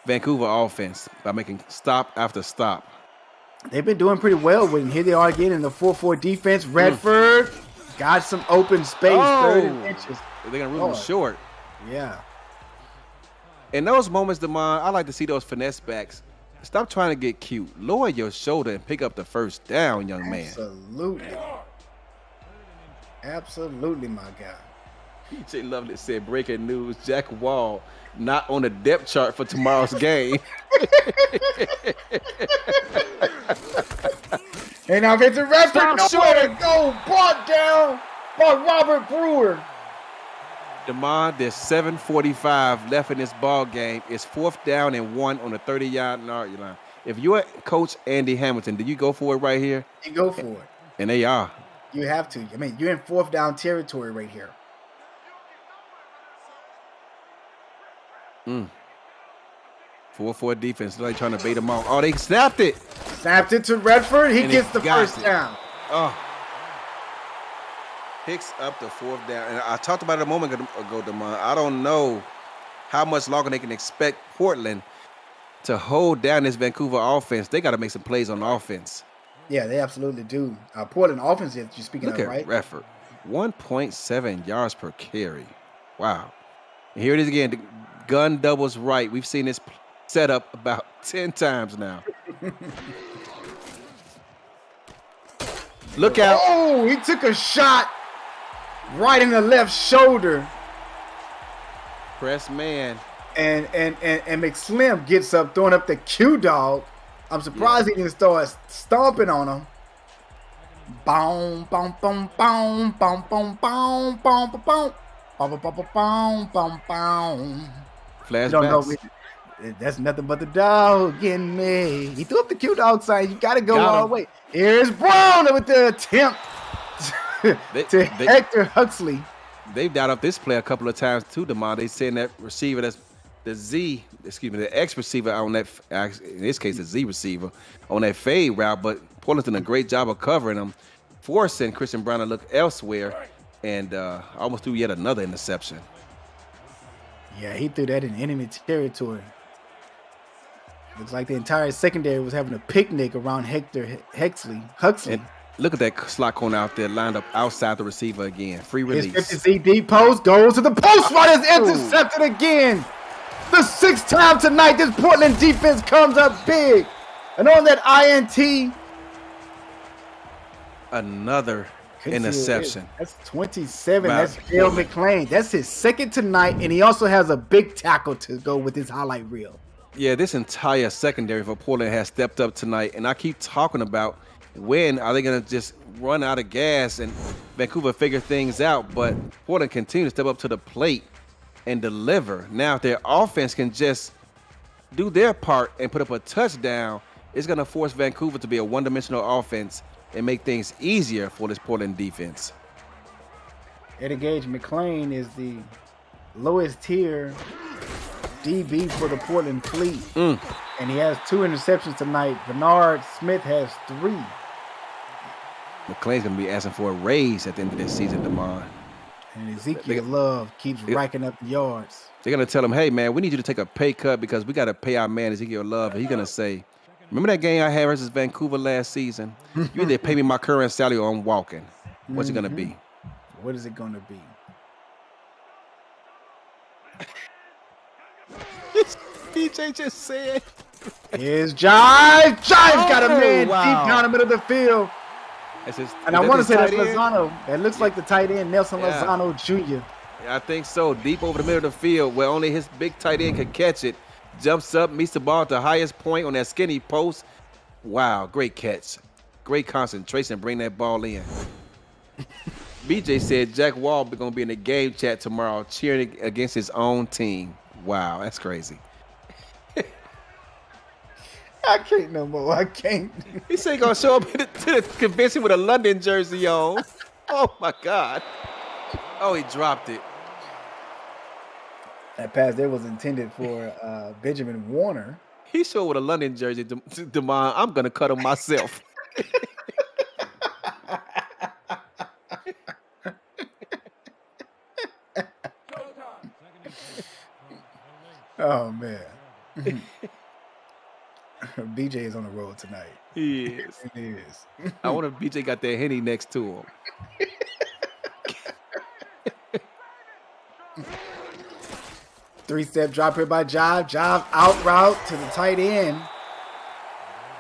Vancouver offense by making stop after stop. They've been doing pretty well with him. Here they are again in the 4-4 defense. Redford got some open space. 30 inches. They're going to rule him short. Yeah. In those moments, Damon, I like to see those finesse backs. Stop trying to get cute. Lower your shoulder and pick up the first down, young man. Absolutely. Absolutely, my guy. PJ Lovely said, breaking news, Jack Wall not on the depth chart for tomorrow's game. And now it's a Redford. Nowhere to go. Brought down by Robert Brewer. Damon, there's 7:45 left in this ball game. It's 4th down and 1 on the 30-yard line. If you're Coach Andy Hamilton, do you go for it right here? You go for it. And they are. You have to. I mean, you're in 4th down territory right here. 4-4 defense. They're trying to bait them out. Oh, they snapped it. Snapped it to Redford. He And gets he the got first it. down. Oh. Picks up the 4th down. And I talked about it a moment ago, Damon. I don't know how much longer they can expect Portland to hold down this Vancouver offense. They got to make some plays on offense. Yeah, they absolutely do. Portland offense, you're speaking Look of, at right? Redford. 1.7 yards per carry. Wow. And here it is again. The gun doubles right. We've seen this setup about 10 times now. Look out. Oh, he took a shot right in the left shoulder. Press man. And McSlim gets up, throwing up the Q-Dog. I'm surprised he didn't start stomping on him. Boom, boom, boom, boom, boom, boom, boom, boom, boom, boom, boom, boom, boom, boom, boom. Flashbacks. That's nothing but the dog getting me. He threw up the Q-Dog sign. You got to go all the way. Here's Brown with the attempt to Hector Huxley. They've dialed up this play a couple of times too, Damon. They saying that receiver, that's the X receiver on that, in this case, the Z receiver on that fade route. But Portland's done a great job of covering them, forcing Christian Brown to look elsewhere, and almost threw yet another interception. Yeah, he threw that in enemy territory. Looks like the entire secondary was having a picnic around Hector Huxley. And look at that slot corner out there lined up outside the receiver again. Free release. His 50 deep post goes to the post. Right, is intercepted again. The 6th time tonight, this Portland defense comes up big. And on that INT, another interception. That's 27. That's Dale McClain. That's his 2nd tonight, and he also has a big tackle to go with his highlight reel. Yeah, this entire secondary for Portland has stepped up tonight, and I keep talking about when are they going to just run out of gas and Vancouver figure things out, but Portland continues to step up to the plate and deliver. Now, if their offense can just do their part and put up a touchdown, it's going to force Vancouver to be a one-dimensional offense and make things easier for this Portland defense. Eddie Gage McLean is the lowest tier DB for the Portland Fleet. And he has 2 interceptions tonight. Bernard Smith has 3. McLean's going to be asking for a raise at the end of this season, DeMond. And Ezekiel Love keeps racking up the yards. They're going to tell him, hey, man, we need you to take a pay cut because we got to pay our man Ezekiel Love. And he's going to say, remember that game I had versus Vancouver last season? You either pay me my current salary or I'm walking. What's it going to be? What is it going to be? BJ just said. Here's Jive. Jive's got a man deep down the middle of the field. And I want to say that's Lozano. That looks like the tight end, Nelson Lozano Jr. Yeah, I think so. Deep over the middle of the field where only his big tight end could catch it. Jumps up, meets the ball at the highest point on that skinny post. Wow, great catch. Great concentration, bring that ball in. BJ said Jack Wall is going to be in the game chat tomorrow cheering against his own team. Wow, that's crazy. I can't no more. I can't. He said he's going to show up to the convention with a London jersey on. Oh, my God. Oh, he dropped it. That pass there was intended for Benjamin Warner. He showed with a London jersey, DeMond. I'm going to cut him myself. Oh, man. BJ is on the road tonight. He is. He is. I wonder if BJ got that Henny next to him. Three-step drop here by Jive. Jive out route to the tight end.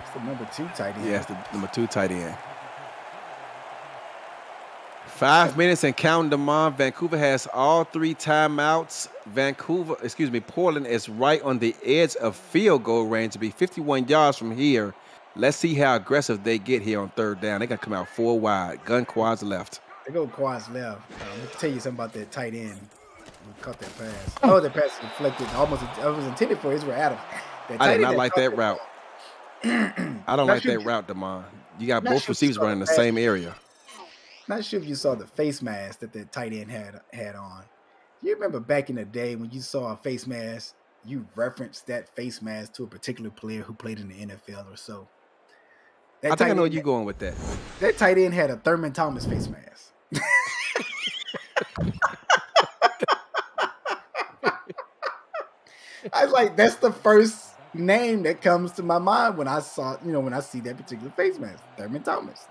It's the number 2 tight end. Yeah, it's the number 2 tight end. 5 minutes and counting, DeMond. Vancouver has all 3 timeouts. Portland is right on the edge of field goal range to be 51 yards from here. Let's see how aggressive they get here on 3rd down. They're going to come out 4 wide. Gun quads left. They go quads left. Let me tell you something about that tight end. We caught that pass. Oh, the pass deflected. Almost, it was intended for Israel Adams. I did not like that route. I don't like that route, DeMond. You got both receivers running the same area. Not sure if you saw the face mask that the tight end had on. You remember back in the day when you saw a face mask, you referenced that face mask to a particular player who played in the NFL or so. I think I know where you're going with that. That tight end had a Thurman Thomas face mask. I was like, that's the first name that comes to my mind when I saw, when I see that particular face mask, Thurman Thomas.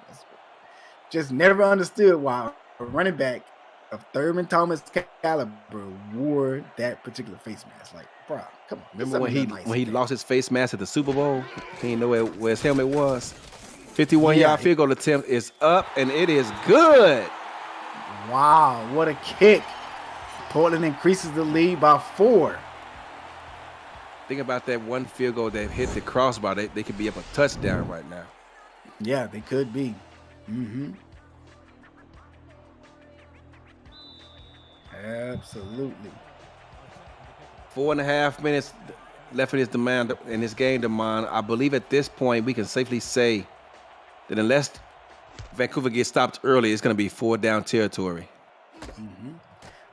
Just never understood why a running back of Thurman Thomas caliber wore that particular face mask. Like, bro, come on. Remember when he lost his face mask at the Super Bowl? He didn't know where his helmet was. 51-yard field goal attempt is up, and it is good. Wow, what a kick. Portland increases the lead by 4. Think about that one field goal that hit the crossbar. They could be up a touchdown right now. Yeah, they could be. Mm-hmm. Absolutely. 4.5 minutes left in this game, DeMond. I believe at this point we can safely say that unless Vancouver gets stopped early, it's going to be 4-down territory. Mm-hmm.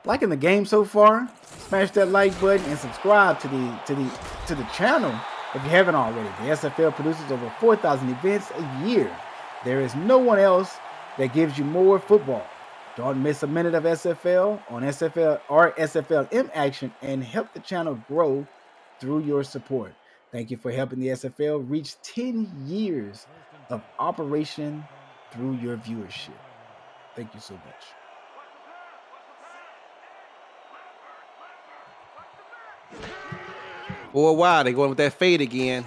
Liking the game so far? Smash that like button and subscribe to the channel if you haven't already. The SFL produces over 4,000 events a year. There is no one else that gives you more football. Don't miss a minute of SFL on SFL or SFLM action and help the channel grow through your support. Thank you for helping the SFL reach 10 years of operation through your viewership. Thank you so much. Four wide, they going with that fade again.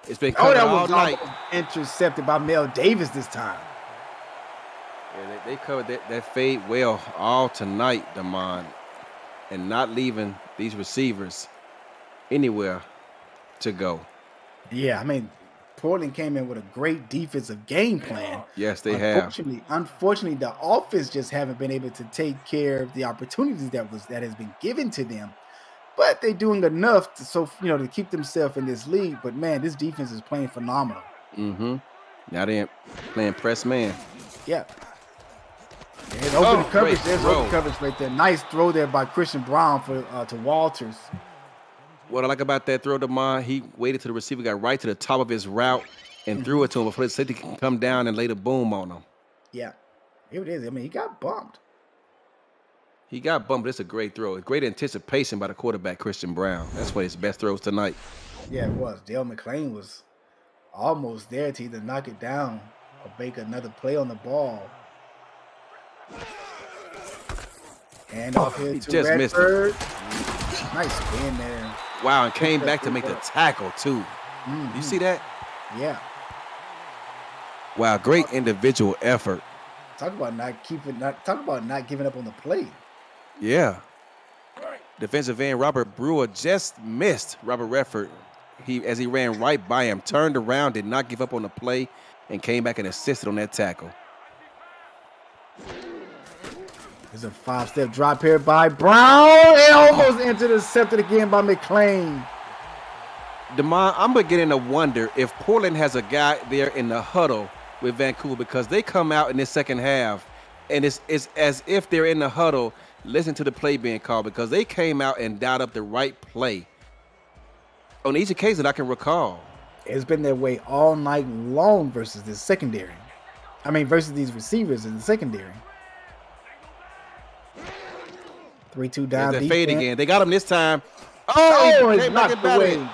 It's been covered all night. Intercepted by Mel Davis this time. Yeah, they covered that fade well all tonight, DeMond, and not leaving these receivers anywhere to go. Yeah, I mean, Portland came in with a great defensive game plan, Yes, they have. Unfortunately, the offense just haven't been able to take care of the opportunities that has been given to them. But they're doing enough to keep themselves in this league. But man, this defense is playing phenomenal. Mm-hmm. Now they're playing press man. Yeah. And open coverage. Great There's throw. open coverage right there. Nice throw there by Christian Brown to Walters. What I like about that throw, DeMar, he waited till the receiver got right to the top of his route and threw it to him before the safety can come down and lay the boom on him. Yeah. Here it is. I mean, he got bumped. He got bumped, but it's a great throw. Great anticipation by the quarterback, Christian Brown. That's one of his best throws tonight. Yeah, it was. Dale McClain was almost there to either knock it down or make another play on the ball. And off here he to just missed it. Redford. Nice spin there. Wow, and came back to make the tackle, too. You see that? Yeah. Wow, great individual effort. Talk about not giving up on the play. Yeah. Defensive end Robert Brewer just missed Robert Redford. As he ran right by him, turned around, did not give up on the play, and came back and assisted on that tackle. There's a 5-step drop here by Brown. It almost intercepted again by McClain. DeMar, I'm beginning to wonder if Portland has a guy there in the huddle with Vancouver, because they come out in this second half and it's as if they're in the huddle listening to the play being called, because they came out and dialed up the right play on each occasion I can recall. It's been that way all night long versus this secondary. I mean, versus these receivers in the secondary. 3-2 down. That fade again. They got him this time. Oh, he came back and batted it.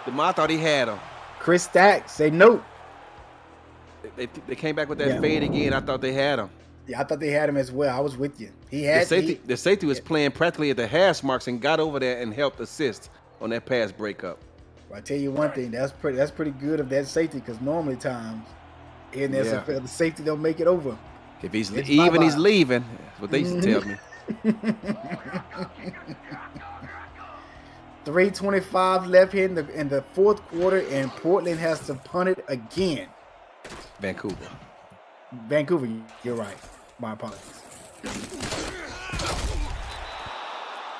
DeMar thought he had him. Chris Stack say no. They came back with that fade again. I thought they had him. Yeah, I thought they had him as well. I was with you. The safety was playing practically at the hash marks and got over there and helped assist on that pass breakup. Well, I tell you one thing, that's pretty good of that safety, because normally times in the SFL, the safety don't make it over. If he's leaving, he's leaving. That's what they used to tell me. 3:25 left here in the fourth quarter, and Portland has to punt it again. Vancouver, you're right. My apologies.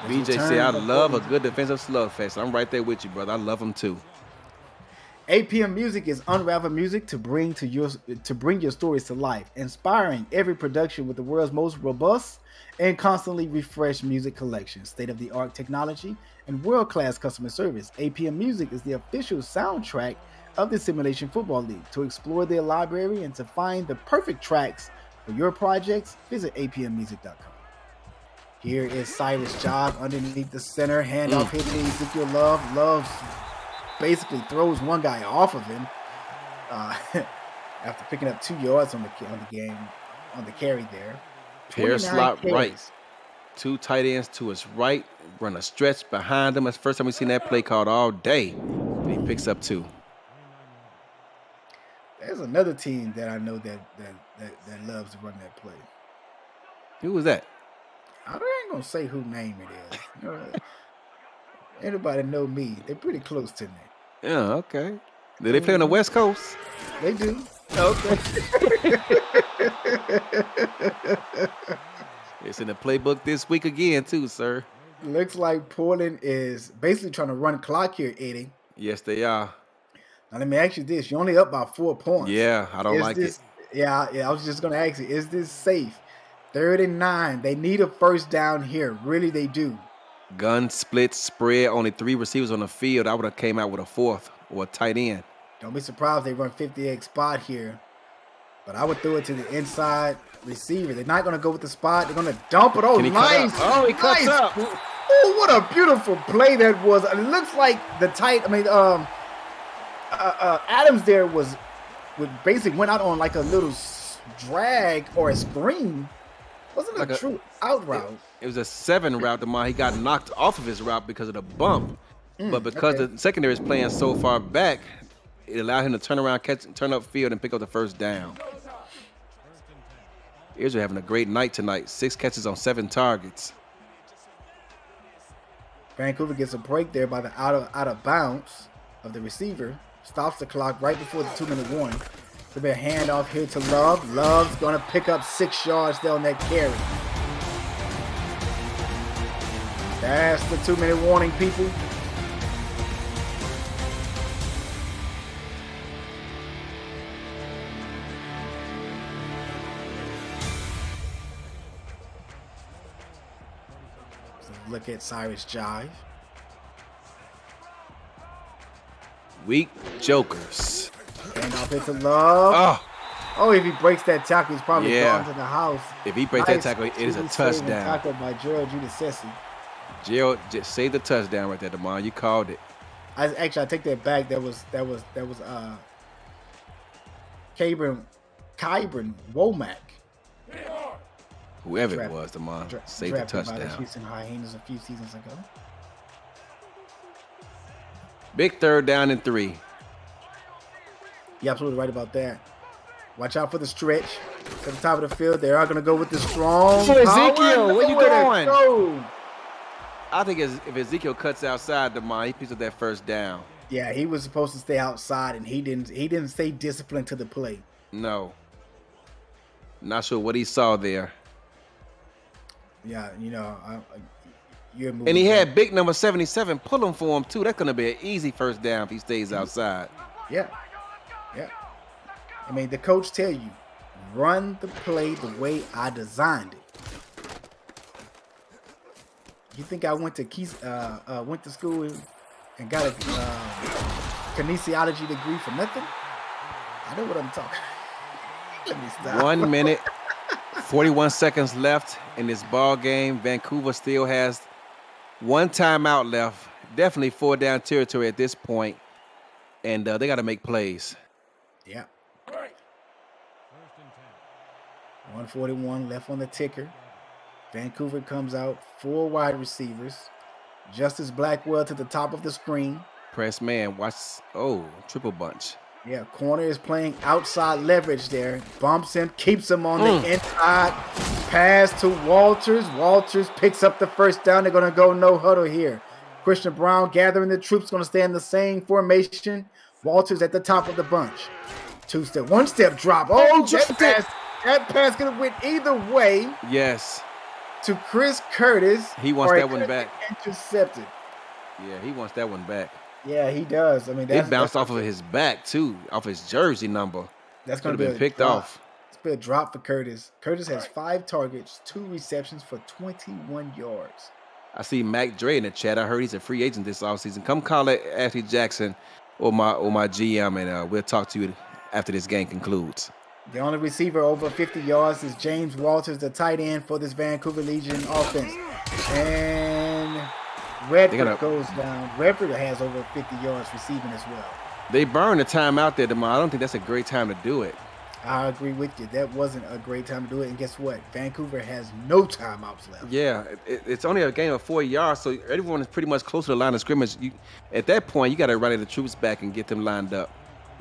BJ said, I love a good defensive slugfest. I'm right there with you, brother. I love them too. APM Music is unravel music to bring your stories to life, inspiring every production with the world's most robust and constantly refreshed music collection, state-of-the-art technology, and world-class customer service. APM Music is the official soundtrack of the Simulation Football League. To explore their library and to find the perfect tracks for your projects, visit apmmusic.com. Here is Cyrus Job underneath the center, handoff hit to Ezekiel Love. Love basically throws one guy off of him after picking up 2 yards on the carry there. Pair slot right. 2 tight ends to his right, run a stretch behind him. That's the first time we've seen that play called all day. And he picks up 2. There's another team that I know that loves to run that play. Who was that? I ain't gonna say who name it is. Anybody know me? They're pretty close to me. Yeah, okay. Do they play on the West Coast? They do. Okay. It's in the playbook this week again, too, sir. Looks like Portland is basically trying to run clock here, Eddie. Yes, they are. Now, let me ask you this. You're only up by 4 points. Yeah, I don't like it. Yeah, I was just going to ask you, is this safe? 3rd and 9. They need a first down here. Really, they do. Gun, split, spread, only 3 receivers on the field. I would have came out with a 4th or a tight end. Don't be surprised they run 50X spot here. But I would throw it to the inside receiver. They're not going to go with the spot. They're going to dump it. Oh, nice. Oh, he cuts up. Oh, what a beautiful play that was. It looks like Adams there basically went out on like a little drag or a screen. Wasn't like a true out route. It was a 7 route. He got knocked off of his route because of the bump. But because the secondary is playing so far back, it allowed him to turn around, turn up field, and pick up the first down. Israel having a great night tonight. 6 catches on 7 targets. Vancouver gets a break there by the out of bounds of the receiver. Stops the clock right before the 2-minute warning. A bit of handoff here to Love. Love's going to pick up 6 yards there on that carry. That's the 2-minute warning, people. Look at Cyrus Jive. Weak jokers. And off into Love. Oh, if he breaks that tackle, he's probably going to the house. If he breaks that tackle, it is a touchdown. Tackle by Gerald Giudice. Gerald just saved the touchdown right there, Damon. You called it. I take that back. That was Kyron Womack. Whoever it was, Damon, saved the touchdown. By the Houston Hyenas a few seasons ago. Big 3rd down and 3. You're absolutely right about that. Watch out for the stretch to the top of the field. They are going to go with the strong Ezekiel, where you going? Go. I think if Ezekiel cuts outside, Damon, he picks up that 1st down. Yeah, he was supposed to stay outside, and he didn't stay disciplined to the play. No. Not sure what he saw there. Yeah, and he had big number 77 pulling for him, too. That's going to be an easy 1st down if he stays outside. Yeah. I mean, the coach tell you, run the play the way I designed it. You think I went to school and got a kinesiology degree for nothing? I know what I'm talking. Let me stop. 1 minute, 41 seconds left in this ball game. Vancouver still has 1 timeout left. Definitely 4 down territory at this point, and they got to make plays. Yeah. 141 left on the ticker. Vancouver comes out, 4 wide receivers. Justice Blackwell to the top of the screen. Press man, watch. Oh, triple bunch. Yeah, corner is playing outside leverage there. Bumps him, keeps him on the inside. Pass to Walters. Walters picks up the 1st down. They're going to go no huddle here. Christian Brown gathering the troops, going to stay in the same formation. Walters at the top of the bunch. 2-step, 1-step drop. Oh, that pass could have went either way. Yes. To Chris Curtis. He wants that one back. Intercepted. Yeah, he wants that one back. Yeah, he does. I mean, it bounced off of his back too, off his jersey number. That's going to be picked off. It's been a drop for Curtis. Curtis has 5 targets, 2 receptions for 21 yards. I see Mac Dre in the chat. I heard he's a free agent this offseason. Come call it Ashley Jackson or my GM, and we'll talk to you after this game concludes. The only receiver over 50 yards is James Walters, the tight end for this Vancouver Legion offense. And Redford goes down. Redford has over 50 yards receiving as well. They burned the time out there, Demar. I don't think that's a great time to do it. I agree with you. That wasn't a great time to do it. And guess what? Vancouver has no timeouts left. Yeah, it's only a game of 4 yards, so everyone is pretty much close to the line of scrimmage. At that point, you got to rally the troops back and get them lined up.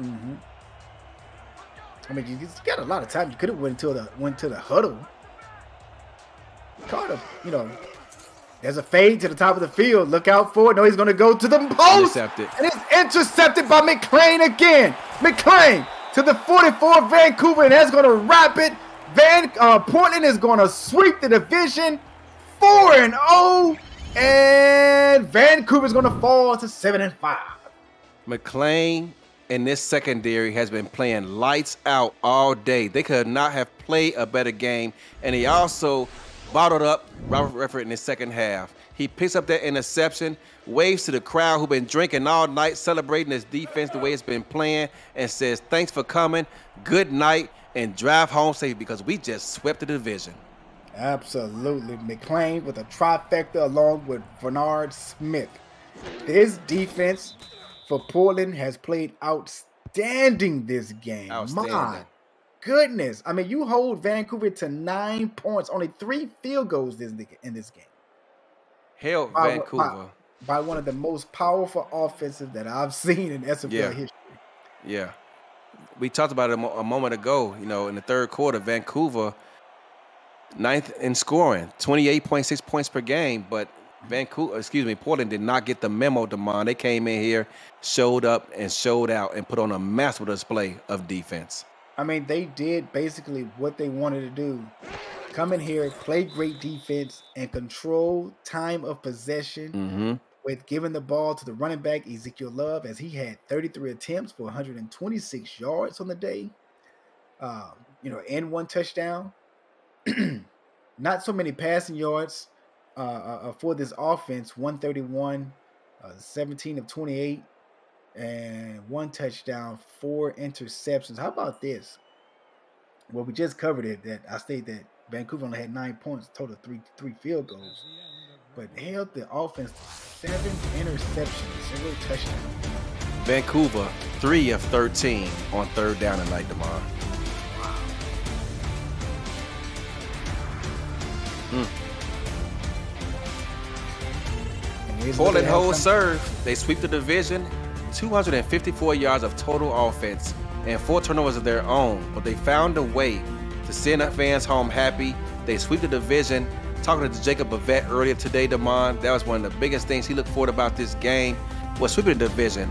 Mm-hmm. I mean, you got a lot of time. You could have went to the huddle. Carter, there's a fade to the top of the field. Look out for it. No, he's going to go to the post. Intercepted. And it's intercepted by McClain again. McClain to the 44 of Vancouver, and that's going to wrap it. Portland is going to sweep the division 4-0, and Vancouver's going to fall to 7-5. McClain and this secondary has been playing lights out all day. They could not have played a better game, and he also bottled up Robert Redford in the second half. He picks up that interception, waves to the crowd who've been drinking all night, celebrating his defense the way it's been playing, and says, thanks for coming, good night, and drive home safe because we just swept the division. Absolutely. McClain with a trifecta along with Bernard Smith. His defense for Portland has played outstanding this game. Outstanding. My goodness. I mean, you hold Vancouver to 9 points, only 3 field goals in this game. Hell, Vancouver. By one of the most powerful offensive that I've seen in SFL history. Yeah. We talked about it a moment ago, in the third quarter, Vancouver, 9th in scoring, 28.6 points per game, but Portland did not get the memo, Damon. They came in here, showed up and showed out and put on a massive display of defense. I mean, they did basically what they wanted to do. Come in here, play great defense, and control time of possession Mm-hmm. with giving the ball to the running back, Ezekiel Love, as he had 33 attempts for 126 yards on the day, and 1 touchdown. Not so many passing yards for this offense, 131, 17 of 28, and 1 touchdown, 4 interceptions. How about this? Well, we just covered it. That I stated that Vancouver only had 9 points, total three field goals, but held the offense to 7 interceptions, 0 touchdowns. Vancouver, 3 of 13 on third down tonight, DeMar. Portland holds serve. They sweep the division. 254 yards of total offense and 4 turnovers of their own, but they found a way to send the fans home happy. They sweep the division. Talking to Jacob Bavette earlier today, Damon, that was one of the biggest things he looked forward about this game was sweeping the division.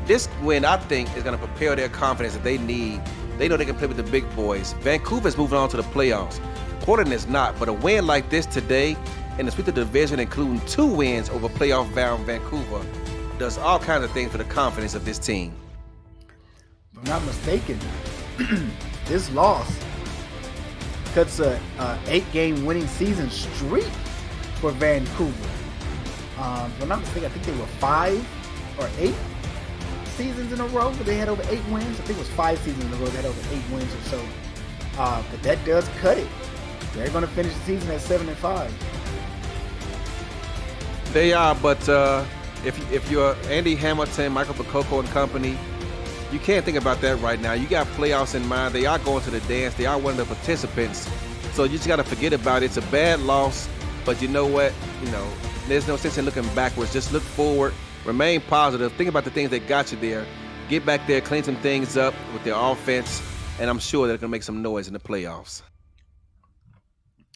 This win, I think, is going to propel their confidence that they need. They know they can play with the big boys. Vancouver's moving on to the playoffs. Portland is not, but a win like this today and to sweep the division, including 2 wins over playoff-bound Vancouver, does all kinds of things for the confidence of this team. If I'm not mistaken, this loss cuts a 8-game winning season streak for Vancouver. If I'm not mistaken, I think they were 5 or 8 seasons in a row where they had over 8 wins. I think it was 5 seasons in a row they had over 8 wins or so. But that does cut it. They're going to finish the season at 7-5. They are, but if you're Andy Hamilton, Michael Bacoco and company, you can't think about that right now. You got playoffs in mind. They are going to the dance. They are one of the participants. So you just got to forget about it. It's a bad loss, but you know what? There's no sense in looking backwards. Just look forward. Remain positive. Think about the things that got you there. Get back there, clean some things up with their offense, and I'm sure they're going to make some noise in the playoffs.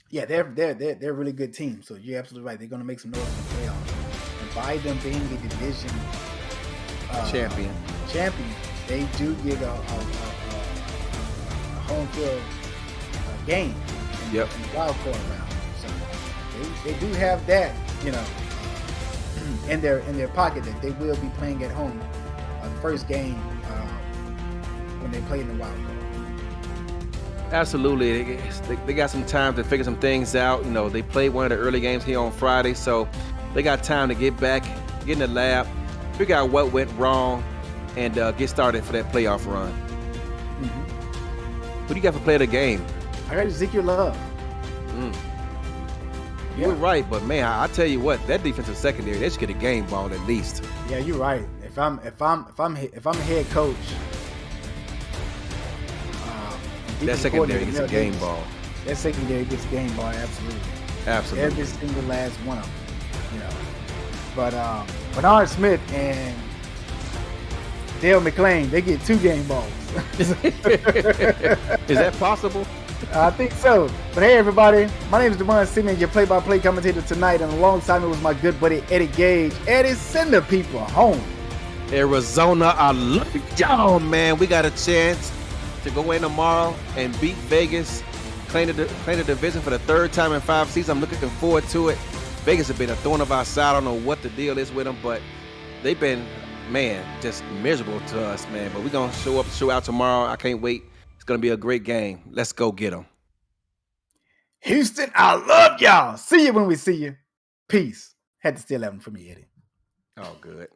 Yeah, they're a really good team. So you're absolutely right. They're going to make some noise in the playoffs. And by them being a division champion, they do get a home field game in the wild card round. So they do have that, in their pocket that they will be playing at home the first game when they play in the wild card. Absolutely. They got some time to figure some things out. They played one of the early games here on Friday, so they got time to get back, get in the lab, figure out what went wrong, and get started for that playoff run. Who do you got for play of the game? I got Ezekiel Love. You're right, but man, I tell you what, that defensive secondary, they should get a game ball at least. Yeah, you're right. If I'm a head coach, that secondary gets a game ball. That secondary gets a game ball, absolutely. Every single last one of them, But Bernard Smith and Dale McClain, they get 2 game balls. Is that possible? I think so. But hey, everybody, my name is Devon Simmons, your play-by-play commentator tonight, and alongside me was my good buddy Eddie Gage. Eddie, send the people home. Arizona, I love y'all, man. We got a chance to go in tomorrow and beat Vegas, claim the division for the 3rd time in 5 seasons. I'm looking forward to it. Vegas have been a thorn of our side. I don't know what the deal is with them, but they've been, just miserable to us, man. But we're going to show out tomorrow. I can't wait. It's going to be a great game. Let's go get them. Houston, I love y'all. See you when we see you. Peace. Had to steal that one from me, Eddie. Oh, good.